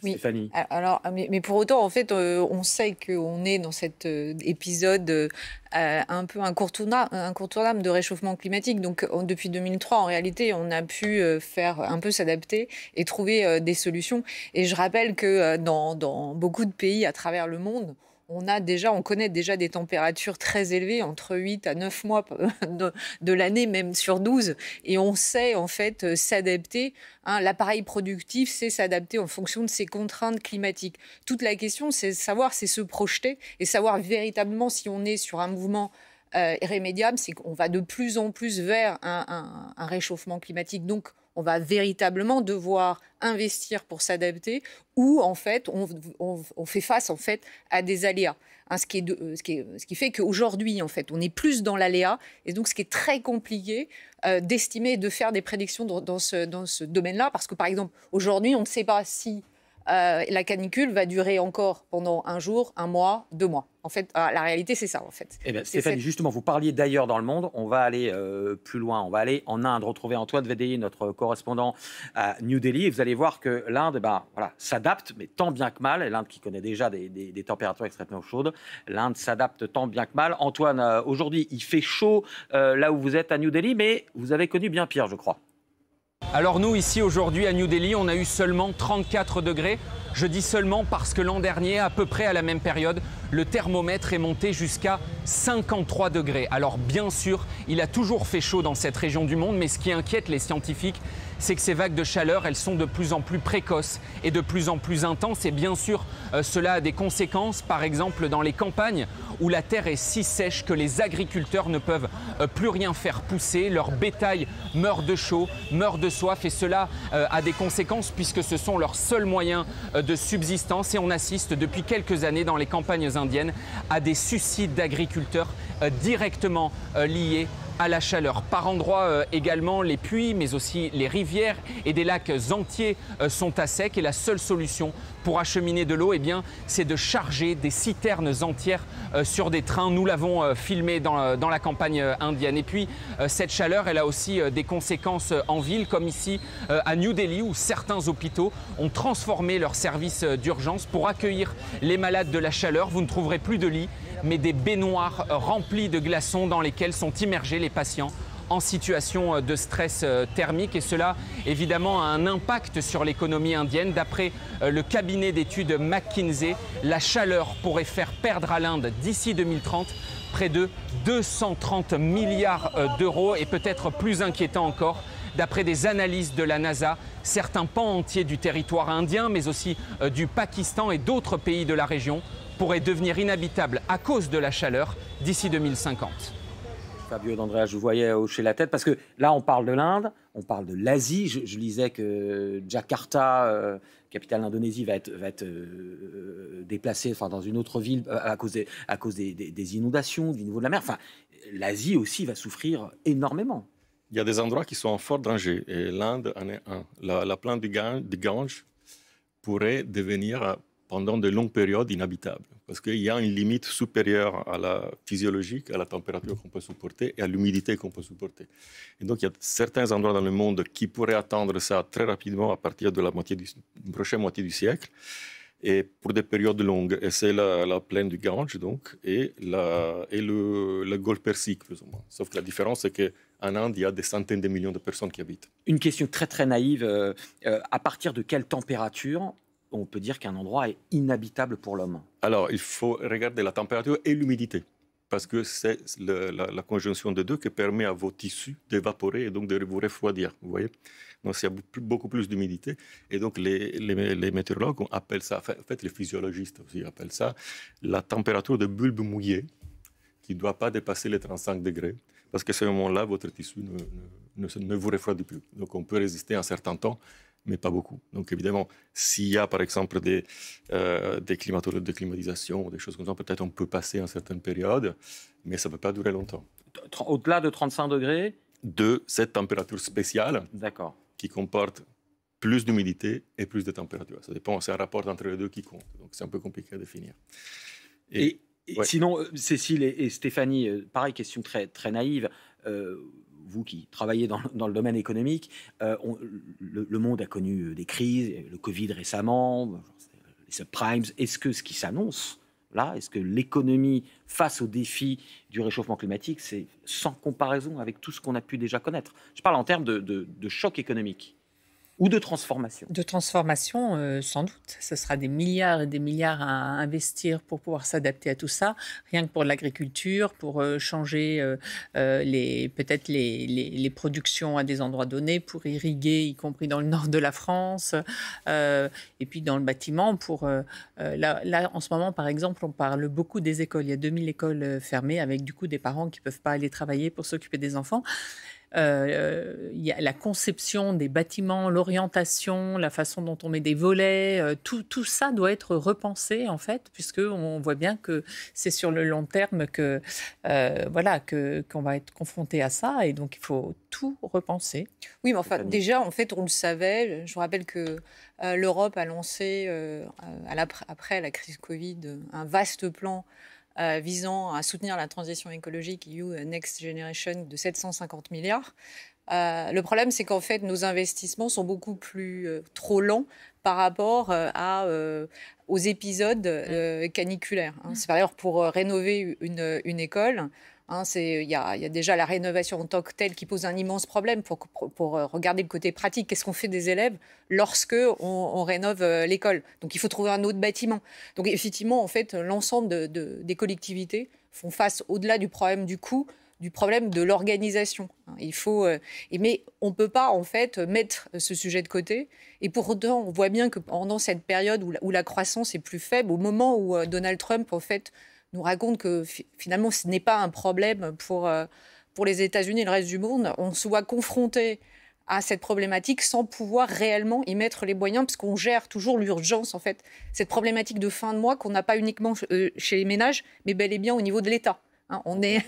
Oui. Stéphanie. Alors, mais pour autant, en fait, on sait qu'on est dans cet épisode un peu incontournable de réchauffement climatique. Donc, depuis 2003, en réalité, on a pu faire un peu s'adapter et trouver des solutions. Et je rappelle que dans beaucoup de pays à travers le monde, on connaît déjà des températures très élevées, entre 8 à 9 mois de l'année, même sur 12. Et on sait en fait s'adapter. L'appareil productif sait s'adapter en fonction de ces contraintes climatiques. Toute la question, c'est se projeter et savoir véritablement si on est sur un mouvement irrémédiable, c'est qu'on va de plus en plus vers un réchauffement climatique. Donc, on va véritablement devoir investir pour s'adapter ou en fait on fait face en fait à des aléas. Ce qui fait qu'aujourd'hui en fait on est plus dans l'aléa et donc ce qui est très compliqué d'estimer, de faire des prédictions dans ce domaine-là parce que par exemple aujourd'hui on ne sait pas si la canicule va durer encore pendant un jour, un mois, 2 mois. En fait, la réalité, c'est ça, en fait. Eh bien, Stéphanie, justement, vous parliez d'ailleurs dans le monde. On va aller plus loin. On va aller en Inde, retrouver Antoine Védéi, notre correspondant à New Delhi. Et vous allez voir que l'Inde s'adapte, mais tant bien que mal. L'Inde qui connaît déjà des températures extrêmement chaudes. L'Inde s'adapte tant bien que mal. Antoine, aujourd'hui, il fait chaud là où vous êtes à New Delhi, mais vous avez connu bien pire, je crois. Alors nous, ici, aujourd'hui, à New Delhi, on a eu seulement 34 degrés. Je dis seulement parce que l'an dernier, à peu près à la même période, le thermomètre est monté jusqu'à 53 degrés. Alors bien sûr, il a toujours fait chaud dans cette région du monde, mais ce qui inquiète les scientifiques, c'est que ces vagues de chaleur, elles sont de plus en plus précoces et de plus en plus intenses. Et bien sûr, cela a des conséquences, par exemple dans les campagnes où la terre est si sèche que les agriculteurs ne peuvent plus rien faire pousser. Leur bétail meurt de chaud, meurt de soif et cela a des conséquences puisque ce sont leurs seuls moyens de subsistance. Et on assiste depuis quelques années dans les campagnes indiennes à des suicides d'agriculteurs directement liés à la chaleur. Par endroits également, les puits, mais aussi les rivières et des lacs entiers sont à sec. Et la seule solution pour acheminer de l'eau, eh bien, c'est de charger des citernes entières sur des trains. Nous l'avons filmé dans la campagne indienne. Et puis, cette chaleur, elle a aussi des conséquences en ville, comme ici à New Delhi, où certains hôpitaux ont transformé leurs services d'urgence pour accueillir les malades de la chaleur. Vous ne trouverez plus de lits, mais des baignoires remplies de glaçons dans lesquels sont immergés les patients en situation de stress thermique. Et cela, évidemment, a un impact sur l'économie indienne. D'après le cabinet d'études McKinsey, la chaleur pourrait faire perdre à l'Inde, d'ici 2030, près de 230 milliards d'euros. Et peut-être plus inquiétant encore, d'après des analyses de la NASA, certains pans entiers du territoire indien, mais aussi du Pakistan et d'autres pays de la région, pourraient devenir inhabitables à cause de la chaleur d'ici 2050. Fabio D'Andrea, je vous voyais hocher la tête, parce que là, on parle de l'Inde, on parle de l'Asie. Je lisais que Jakarta, capitale d'Indonésie, va être déplacée dans une autre ville à cause des inondations, du niveau de la mer. Enfin, l'Asie aussi va souffrir énormément. Il y a des endroits qui sont en fort danger, et l'Inde en est un. La plaine du Gange pourrait devenir, pendant de longues périodes, inhabitable, parce qu'il y a une limite supérieure à la physiologique, à la température qu'on peut supporter et à l'humidité qu'on peut supporter. Et donc, il y a certains endroits dans le monde qui pourraient atteindre ça très rapidement à partir de la prochaine moitié du siècle, et pour des périodes longues. Et c'est la plaine du Gange, donc, et le golfe Persique, plus ou moins. Sauf que la différence, c'est qu'en Inde, il y a des centaines de millions de personnes qui habitent. Une question très, très naïve. À partir de quelle température on peut dire qu'un endroit est inhabitable pour l'homme? Alors, il faut regarder la température et l'humidité, parce que c'est la conjonction des deux qui permet à vos tissus d'évaporer et donc de vous refroidir, vous voyez. Donc, il y a beaucoup plus d'humidité, et donc les météorologues appellent ça, en fait les physiologistes aussi appellent ça, la température de bulbe mouillé, qui ne doit pas dépasser les 35 degrés, parce qu'à ce moment-là, votre tissu ne vous refroidit plus. Donc, on peut résister un certain temps, mais pas beaucoup. Donc évidemment, s'il y a par exemple des climatisation ou des choses comme ça, peut-être on peut passer en certaines périodes, mais ça ne peut pas durer longtemps. Au-delà de 35 degrés? De cette température spéciale, qui comporte plus d'humidité et plus de température. Ça dépend, c'est un rapport entre les deux qui compte. Donc c'est un peu compliqué à définir. Et sinon, Cécile et Stéphanie, pareil, question très, très naïve. Vous qui travaillez dans le domaine économique, le monde a connu des crises, le Covid récemment, les subprimes. Est-ce que ce qui s'annonce là, est-ce que l'économie face aux défis du réchauffement climatique, c'est sans comparaison avec tout ce qu'on a pu déjà connaître? Je parle en termes de choc économique. Ou de transformation? De transformation, sans doute. Ce sera des milliards et des milliards à investir pour pouvoir s'adapter à tout ça, rien que pour l'agriculture, pour changer peut-être les productions à des endroits donnés, pour irriguer, y compris dans le nord de la France, et puis dans le bâtiment. Là, en ce moment, par exemple, on parle beaucoup des écoles. Il y a 2000 écoles fermées, avec du coup des parents qui ne peuvent pas aller travailler pour s'occuper des enfants. Il y a la conception des bâtiments, l'orientation, la façon dont on met des volets, tout ça doit être repensé en fait, puisqu'on voit bien que c'est sur le long terme qu'on va être confronté à ça, et donc il faut tout repenser. Oui, mais enfin, déjà, en fait, on le savait. Je vous rappelle que l'Europe a lancé, après la crise Covid, un vaste plan visant à soutenir la transition écologique EU Next Generation de 750 milliards. Le problème, c'est qu'en fait, nos investissements sont beaucoup trop lents par rapport aux épisodes caniculaires. C'est par exemple pour rénover une école. Il y a déjà la rénovation en tant que telle qui pose un immense problème pour regarder le côté pratique. Qu'est-ce qu'on fait des élèves lorsque on rénove l'école? Donc il faut trouver un autre bâtiment. Donc effectivement, en fait, l'ensemble des collectivités font face, au-delà du problème du coût, du problème de l'organisation. Mais on ne peut pas en fait mettre ce sujet de côté. Et pourtant, on voit bien que pendant cette période où la croissance est plus faible, au moment où Donald Trump en fait nous raconte que finalement ce n'est pas un problème pour les États-Unis et le reste du monde, on se voit confronté à cette problématique sans pouvoir réellement y mettre les moyens, parce qu'on gère toujours l'urgence, en fait. Cette problématique de fin de mois qu'on n'a pas uniquement chez les ménages, mais bel et bien au niveau de l'État. On est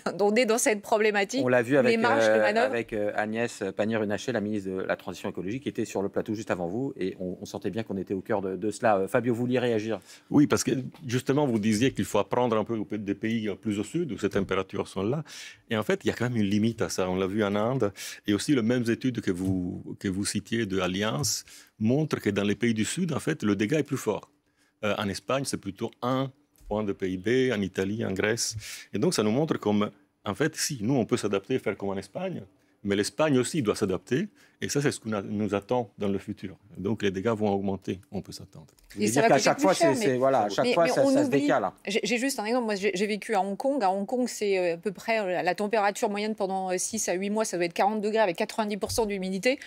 dans cette problématique. On l'a vu avec, avec Agnès Pannier-Runacher, la ministre de la Transition écologique, qui était sur le plateau juste avant vous, et on sentait bien qu'on était au cœur de cela. Fabio, vous vouliez réagir? Oui, parce que justement, vous disiez qu'il faut apprendre un peu des pays plus au sud, où ces températures sont là. Et en fait, il y a quand même une limite à ça. On l'a vu en Inde. Et aussi, les mêmes études que vous citiez de Allianz montrent que dans les pays du sud, en fait, le dégât est plus fort. En Espagne, c'est plutôt 1 point de PIB, en Italie, en Grèce. Et donc, ça nous montre comme, en fait, si, nous, on peut s'adapter, faire comme en Espagne, mais l'Espagne aussi doit s'adapter. Et ça, c'est ce qui nous attend dans le futur. Donc, les dégâts vont augmenter, on peut s'attendre. Et ça va qu'à chaque fois, ça se décale. J'ai juste un exemple. Moi, j'ai vécu à Hong Kong. À Hong Kong, c'est à peu près la température moyenne pendant 6 à 8 mois. Ça doit être 40 degrés avec 90% d'humidité.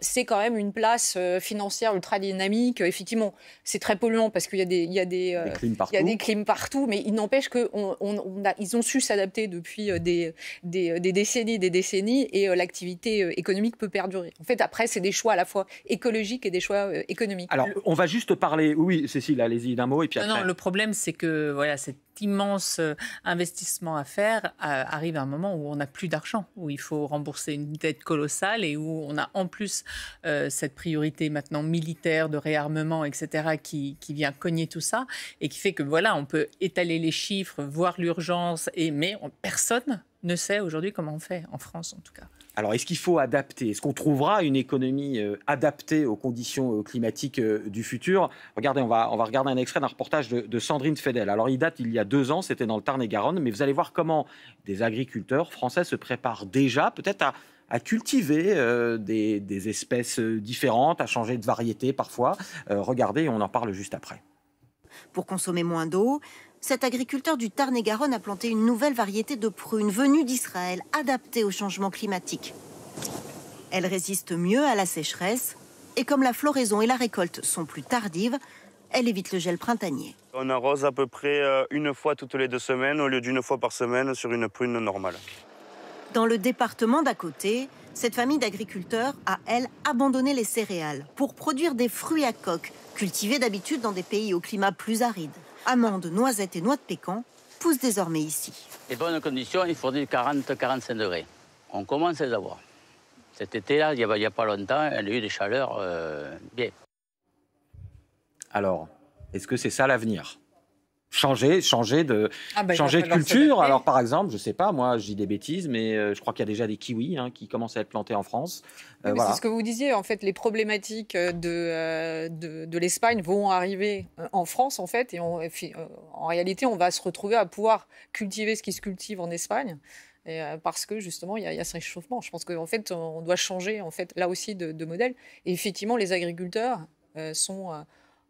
C'est quand même une place financière ultra dynamique. Effectivement, c'est très polluant parce qu'il y a des clims partout. Mais il n'empêche qu'ils ont su s'adapter depuis des décennies et l'activité économique peut perdurer. En fait, après, c'est des choix à la fois écologiques et des choix économiques. Alors, on va juste parler... Oui, Cécile, allez-y d'un mot et puis après... Non, le problème, c'est que voilà, cet immense investissement à faire arrive à un moment où on n'a plus d'argent, où il faut rembourser une dette colossale et où on a en plus cette priorité maintenant militaire de réarmement, etc., qui vient cogner tout ça et qui fait que voilà, on peut étaler les chiffres, voir l'urgence, mais personne ne sait aujourd'hui comment on fait, en France en tout cas. Alors, est-ce qu'il faut adapter? Est-ce qu'on trouvera une économie adaptée aux conditions climatiques du futur? Regardez, on va regarder un extrait d'un reportage de Sandrine Fedel. Alors, il date il y a 2 ans, c'était dans le Tarn-et-Garonne, mais vous allez voir comment des agriculteurs français se préparent déjà peut-être à cultiver des espèces différentes, à changer de variété parfois. Regardez, on en parle juste après. Pour consommer moins d'eau, cet agriculteur du Tarn-et-Garonne a planté une nouvelle variété de prunes venue d'Israël, adaptée au changement climatique. Elle résiste mieux à la sécheresse et comme la floraison et la récolte sont plus tardives, elle évite le gel printanier. On arrose à peu près 1 fois toutes les 2 semaines au lieu d'1 fois par semaine sur une prune normale. Dans le département d'à côté, cette famille d'agriculteurs a, elle, abandonné les céréales pour produire des fruits à coque, cultivés d'habitude dans des pays au climat plus aride. Amandes, noisettes et noix de pécan poussent désormais ici. Les bonnes conditions, il faut dire 40-45 degrés. On commence à les avoir. Cet été-là, il n'y a pas longtemps, il y a eu des chaleurs bien. Alors, est-ce que c'est ça l'avenir ? Changer de culture. Alors, par exemple, je ne sais pas, moi, je dis des bêtises, mais je crois qu'il y a déjà des kiwis qui commencent à être plantés en France. Oui, voilà. C'est ce que vous disiez, en fait, les problématiques de l'Espagne vont arriver en France, en fait, et en réalité, on va se retrouver à pouvoir cultiver ce qui se cultive en Espagne. Parce que justement, il y a ce réchauffement. Je pense qu'en fait, on doit changer, en fait, là aussi, de modèle. Et effectivement, les agriculteurs sont...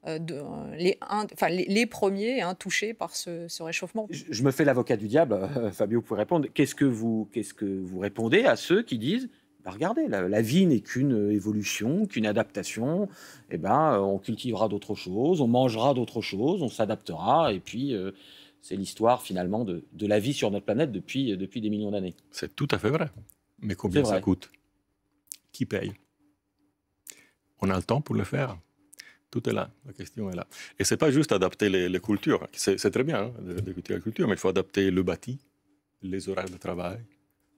les premiers touchés par ce réchauffement. Je me fais l'avocat du diable, Fabio, vous pouvez répondre. Qu'est-ce que vous répondez à ceux qui disent regardez, la vie n'est qu'une évolution, qu'une adaptation, on cultivera d'autres choses, on mangera d'autres choses, on s'adaptera, et puis c'est l'histoire finalement de la vie sur notre planète depuis des millions d'années. C'est tout à fait vrai. Mais combien ça coûte? Qui paye? On a le temps pour le faire? Tout est là, la question est là. Et ce n'est pas juste adapter les cultures, c'est très bien de cultiver la culture, mais il faut adapter le bâti, les horaires de travail,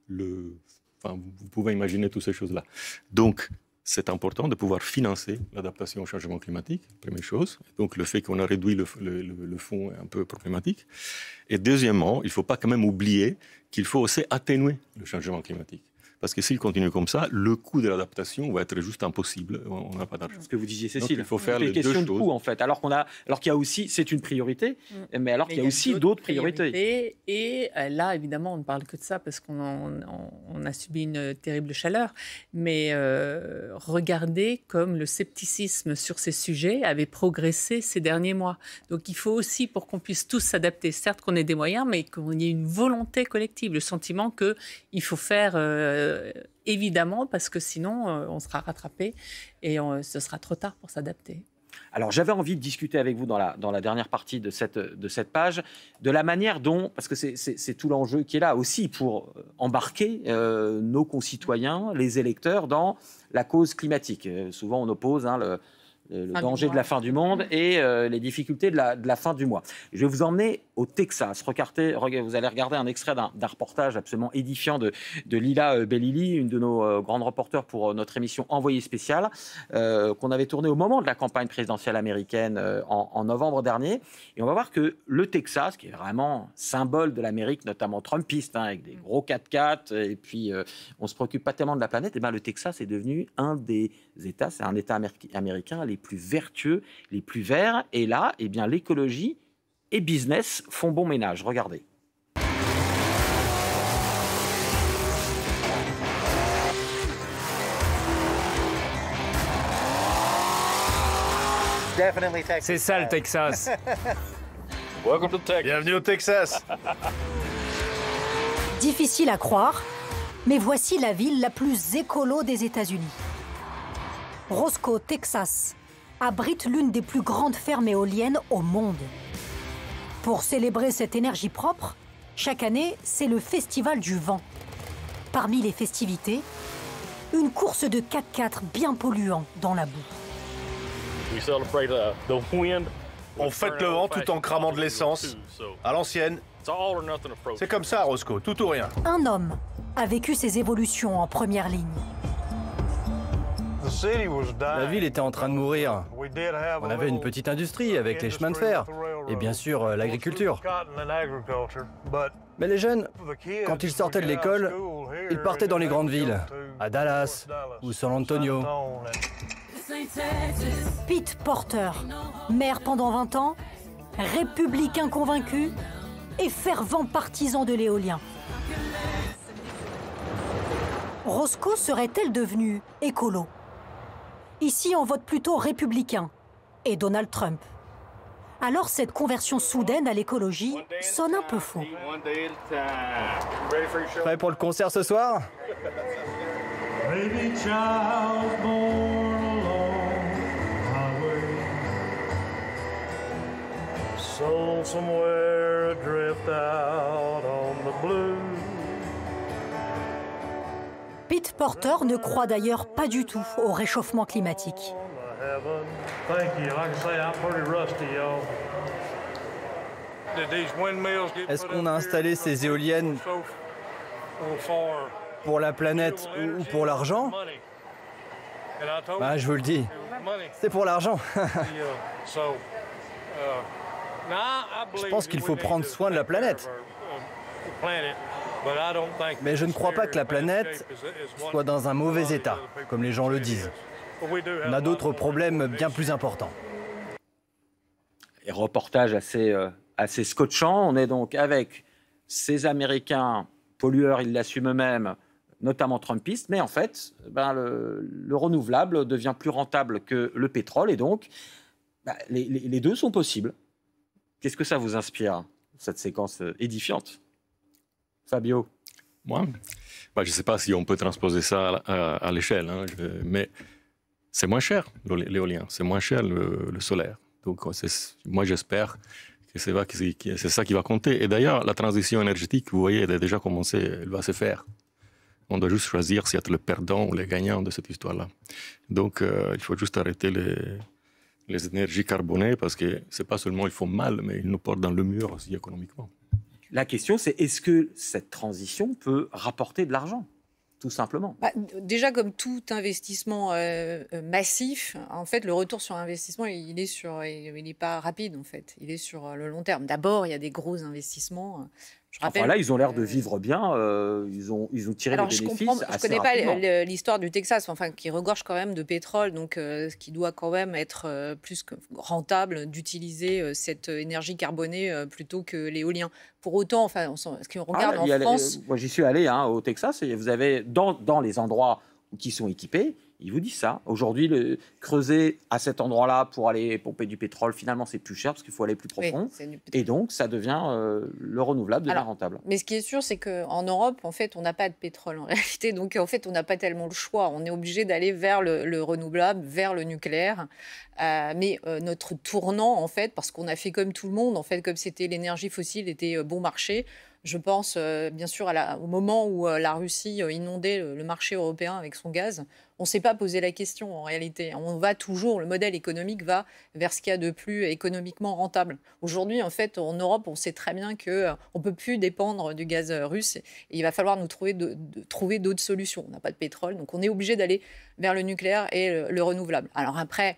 vous pouvez imaginer toutes ces choses-là. Donc, c'est important de pouvoir financer l'adaptation au changement climatique, première chose. Donc, le fait qu'on a réduit le fonds est un peu problématique. Et deuxièmement, il ne faut pas quand même oublier qu'il faut aussi atténuer le changement climatique. Parce que s'il continue comme ça, le coût de l'adaptation va être juste impossible. On n'a pas d'argent. Ce que vous disiez, Cécile. Donc, il faut faire les deux questions choses. de coût, en fait. Alors qu'il y a aussi, c'est une priorité, mais alors qu'il y a aussi d'autres priorités. Et là, évidemment, on ne parle que de ça parce qu'on a subi une terrible chaleur. Mais regardez comme le scepticisme sur ces sujets avait progressé ces derniers mois. Donc, il faut aussi, pour qu'on puisse tous s'adapter, certes qu'on ait des moyens, mais qu'on ait une volonté collective, le sentiment qu'il faut faire... évidemment, parce que sinon, on sera rattrapé et ce sera trop tard pour s'adapter. Alors, j'avais envie de discuter avec vous dans la dernière partie de cette page, de la manière dont, parce que c'est tout l'enjeu qui est là aussi pour embarquer nos concitoyens, les électeurs, dans la cause climatique. Souvent, on oppose le danger de la fin du monde et les difficultés de la fin du mois. Je vais vous emmener au Texas. Regardez, vous allez regarder un extrait d'un reportage absolument édifiant de Lila Bellili, une de nos grandes reporters pour notre émission Envoyé spécial, qu'on avait tournée au moment de la campagne présidentielle américaine en novembre dernier. Et on va voir que le Texas, qui est vraiment symbole de l'Amérique, notamment trumpiste, avec des gros 4x4, et puis on ne se préoccupe pas tellement de la planète, et bien le Texas est devenu un des États, c'est un État américain les plus vertueux, les plus verts. Et là, eh bien, l'écologie et business font bon ménage. Regardez. C'est ça le Texas. Bienvenue au Texas. Difficile à croire, mais voici la ville la plus écolo des États-Unis. Roscoe, Texas, abrite l'une des plus grandes fermes éoliennes au monde. Pour célébrer cette énergie propre, chaque année, c'est le Festival du vent. Parmi les festivités, une course de 4x4 bien polluant dans la boue. On fête le vent tout en cramant de l'essence. À l'ancienne. C'est comme ça à Roscoe, tout ou rien. Un homme a vécu ces évolutions en première ligne. La ville était en train de mourir. On avait une petite industrie avec les chemins de fer et bien sûr l'agriculture. Mais les jeunes, quand ils sortaient de l'école, ils partaient dans les grandes villes, à Dallas ou San Antonio. Pete Porter, maire pendant 20 ans, républicain convaincu et fervent partisan de l'éolien. Roscoe serait-elle devenue écolo ? Ici, on vote plutôt républicain et Donald Trump. Alors cette conversion soudaine à l'écologie sonne un peu faux. Prêt pour le concert ce soir ? Pete Porter ne croit d'ailleurs pas du tout au réchauffement climatique. Est-ce qu'on a installé ces éoliennes pour la planète ou pour l'argent ? Je vous le dis, c'est pour l'argent. Je pense qu'il faut prendre soin de la planète. Mais je ne crois pas que la planète soit dans un mauvais état, comme les gens le disent. On a d'autres problèmes bien plus importants. Et reportage assez scotchant. On est donc avec ces Américains pollueurs, ils l'assument eux-mêmes, notamment trumpistes, mais en fait, le renouvelable devient plus rentable que le pétrole, et donc les deux sont possibles. Qu'est-ce que ça vous inspire, cette séquence édifiante ? Fabio ? Moi, je ne sais pas si on peut transposer ça à l'échelle, mais c'est moins cher l'éolien, c'est moins cher le solaire. Donc moi j'espère que c'est ça qui va compter. Et d'ailleurs, la transition énergétique, vous voyez, elle a déjà commencé, elle va se faire. On doit juste choisir si être le perdant ou le gagnant de cette histoire-là. Donc il faut juste arrêter les énergies carbonées, parce que c'est pas seulement ils font mal, mais ils nous portent dans le mur aussi économiquement. La question, c'est est-ce que cette transition peut rapporter de l'argent ? Tout simplement. Déjà, comme tout investissement massif, en fait, le retour sur investissement, il n'est pas rapide, en fait. Il est sur le long terme. D'abord, il y a des gros investissements. Là, ils ont l'air de vivre bien. Ils ont tiré des bénéfices assez rapidement. Je ne connais pas l'histoire du Texas, qui regorge quand même de pétrole, donc ce qui doit quand même être plus que rentable d'utiliser cette énergie carbonée plutôt que l'éolien. Pour autant, ce qu'on regarde en France... Moi, j'y suis allé au Texas, et vous avez dans les endroits qui sont équipés, ils vous disent ça. Aujourd'hui, creuser à cet endroit-là pour aller pomper du pétrole, finalement, c'est plus cher parce qu'il faut aller plus profond. Oui, et donc, ça devient le renouvelable devient rentable. Mais ce qui est sûr, c'est qu'en Europe, en fait, on n'a pas de pétrole en réalité. Donc, en fait, on n'a pas tellement le choix. On est obligé d'aller vers le renouvelable, vers le nucléaire. Mais notre tournant, en fait, parce qu'on a fait comme tout le monde, en fait, comme c'était l'énergie fossile était bon marché, Je pense bien sûr au moment où la Russie inondait le marché européen avec son gaz. On ne s'est pas posé la question en réalité. Le modèle économique va vers ce qu'il y a de plus économiquement rentable. Aujourd'hui, en fait, en Europe, on sait très bien qu'on ne peut plus dépendre du gaz russe. Et il va falloir nous trouver d'autres solutions. On n'a pas de pétrole, donc on est obligé d'aller vers le nucléaire et le renouvelable. Alors après,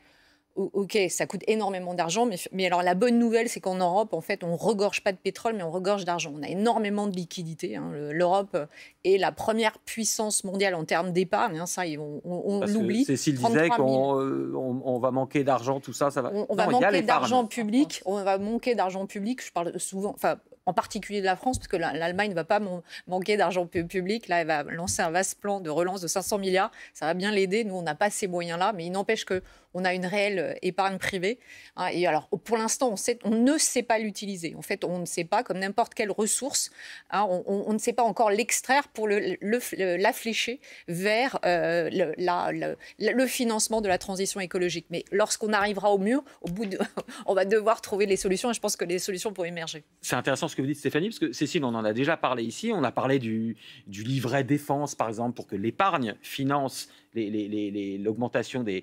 ok, ça coûte énormément d'argent, mais alors la bonne nouvelle, c'est qu'en Europe, en fait, on regorge pas de pétrole, mais on regorge d'argent. On a énormément de liquidités. L'Europe est la première puissance mondiale en termes d'épargne. Ça, on l'oublie. Cécile disait qu'on va manquer d'argent, tout ça, ça va. On va manquer d'argent public. On va manquer d'argent public. Je parle souvent, en particulier de la France, parce que l'Allemagne ne va pas manquer d'argent public. Là, elle va lancer un vaste plan de relance de 500 milliards. Ça va bien l'aider. Nous, on n'a pas ces moyens-là, mais il n'empêche qu'on a une réelle épargne privée. Et alors, pour l'instant, on ne sait pas l'utiliser. En fait, on ne sait pas, comme n'importe quelle ressource, on ne sait pas encore l'extraire pour la flécher vers le financement de la transition écologique. Mais lorsqu'on arrivera au mur, on va devoir trouver les solutions, et je pense que les solutions pourront émerger. C'est intéressant ce que vous dites, Stéphanie, parce que Cécile, on en a déjà parlé ici. On a parlé du livret défense, par exemple, pour que l'épargne finance l'augmentation des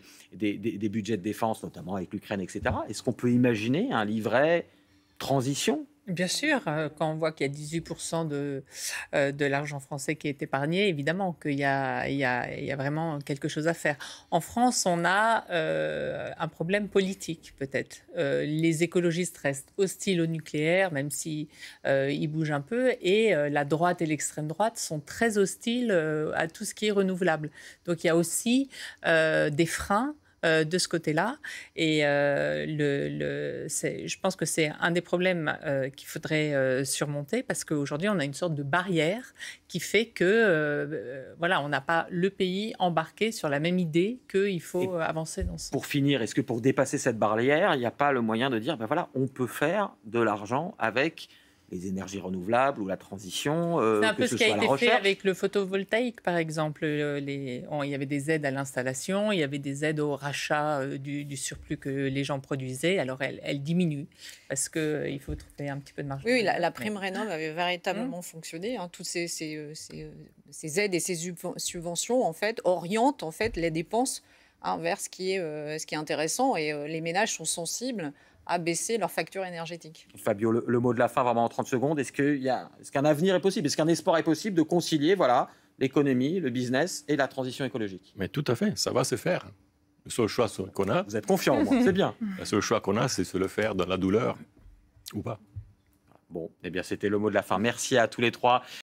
budgets de défense, notamment avec l'Ukraine, etc. Est-ce qu'on peut imaginer un livret transition ? Bien sûr, quand on voit qu'il y a 18% de l'argent français qui est épargné, évidemment qu'il y a vraiment quelque chose à faire. En France, on a un problème politique, peut-être. Les écologistes restent hostiles au nucléaire, même s'ils bougent un peu, et la droite et l'extrême droite sont très hostiles à tout ce qui est renouvelable. Donc il y a aussi des freins de ce côté-là. Et je pense que c'est un des problèmes qu'il faudrait surmonter, parce qu'aujourd'hui, on a une sorte de barrière qui fait que on n'a pas le pays embarqué sur la même idée qu'il faut avancer dans ce sens. Pour finir, est-ce que pour dépasser cette barrière, il n'y a pas le moyen de dire, on peut faire de l'argent avec les énergies renouvelables ou la transition, c'est un peu ce qui a été fait recherche. avec le photovoltaïque, par exemple. Il y avait des aides à l'installation, il y avait des aides au rachat du surplus que les gens produisaient. Alors, elles diminuent parce qu'il faut trouver un petit peu de marge. Oui, la prime Rénov' avait véritablement fonctionné. Toutes ces aides et ces subventions, en fait, orientent en fait, les dépenses vers ce qui est intéressant. Et les ménages sont sensibles à baisser leur facture énergétique. Fabio, le mot de la fin, vraiment en 30 secondes. Est-ce qu'un avenir est possible ? Est-ce qu'un espoir est possible de concilier l'économie, le business et la transition écologique ? Mais tout à fait, ça va se faire. Le seul choix qu'on a... Vous êtes confiant, au moins, c'est bien. Le seul choix qu'on a, c'est de le faire dans la douleur ou pas. Bon, eh bien, c'était le mot de la fin. Merci à tous les trois.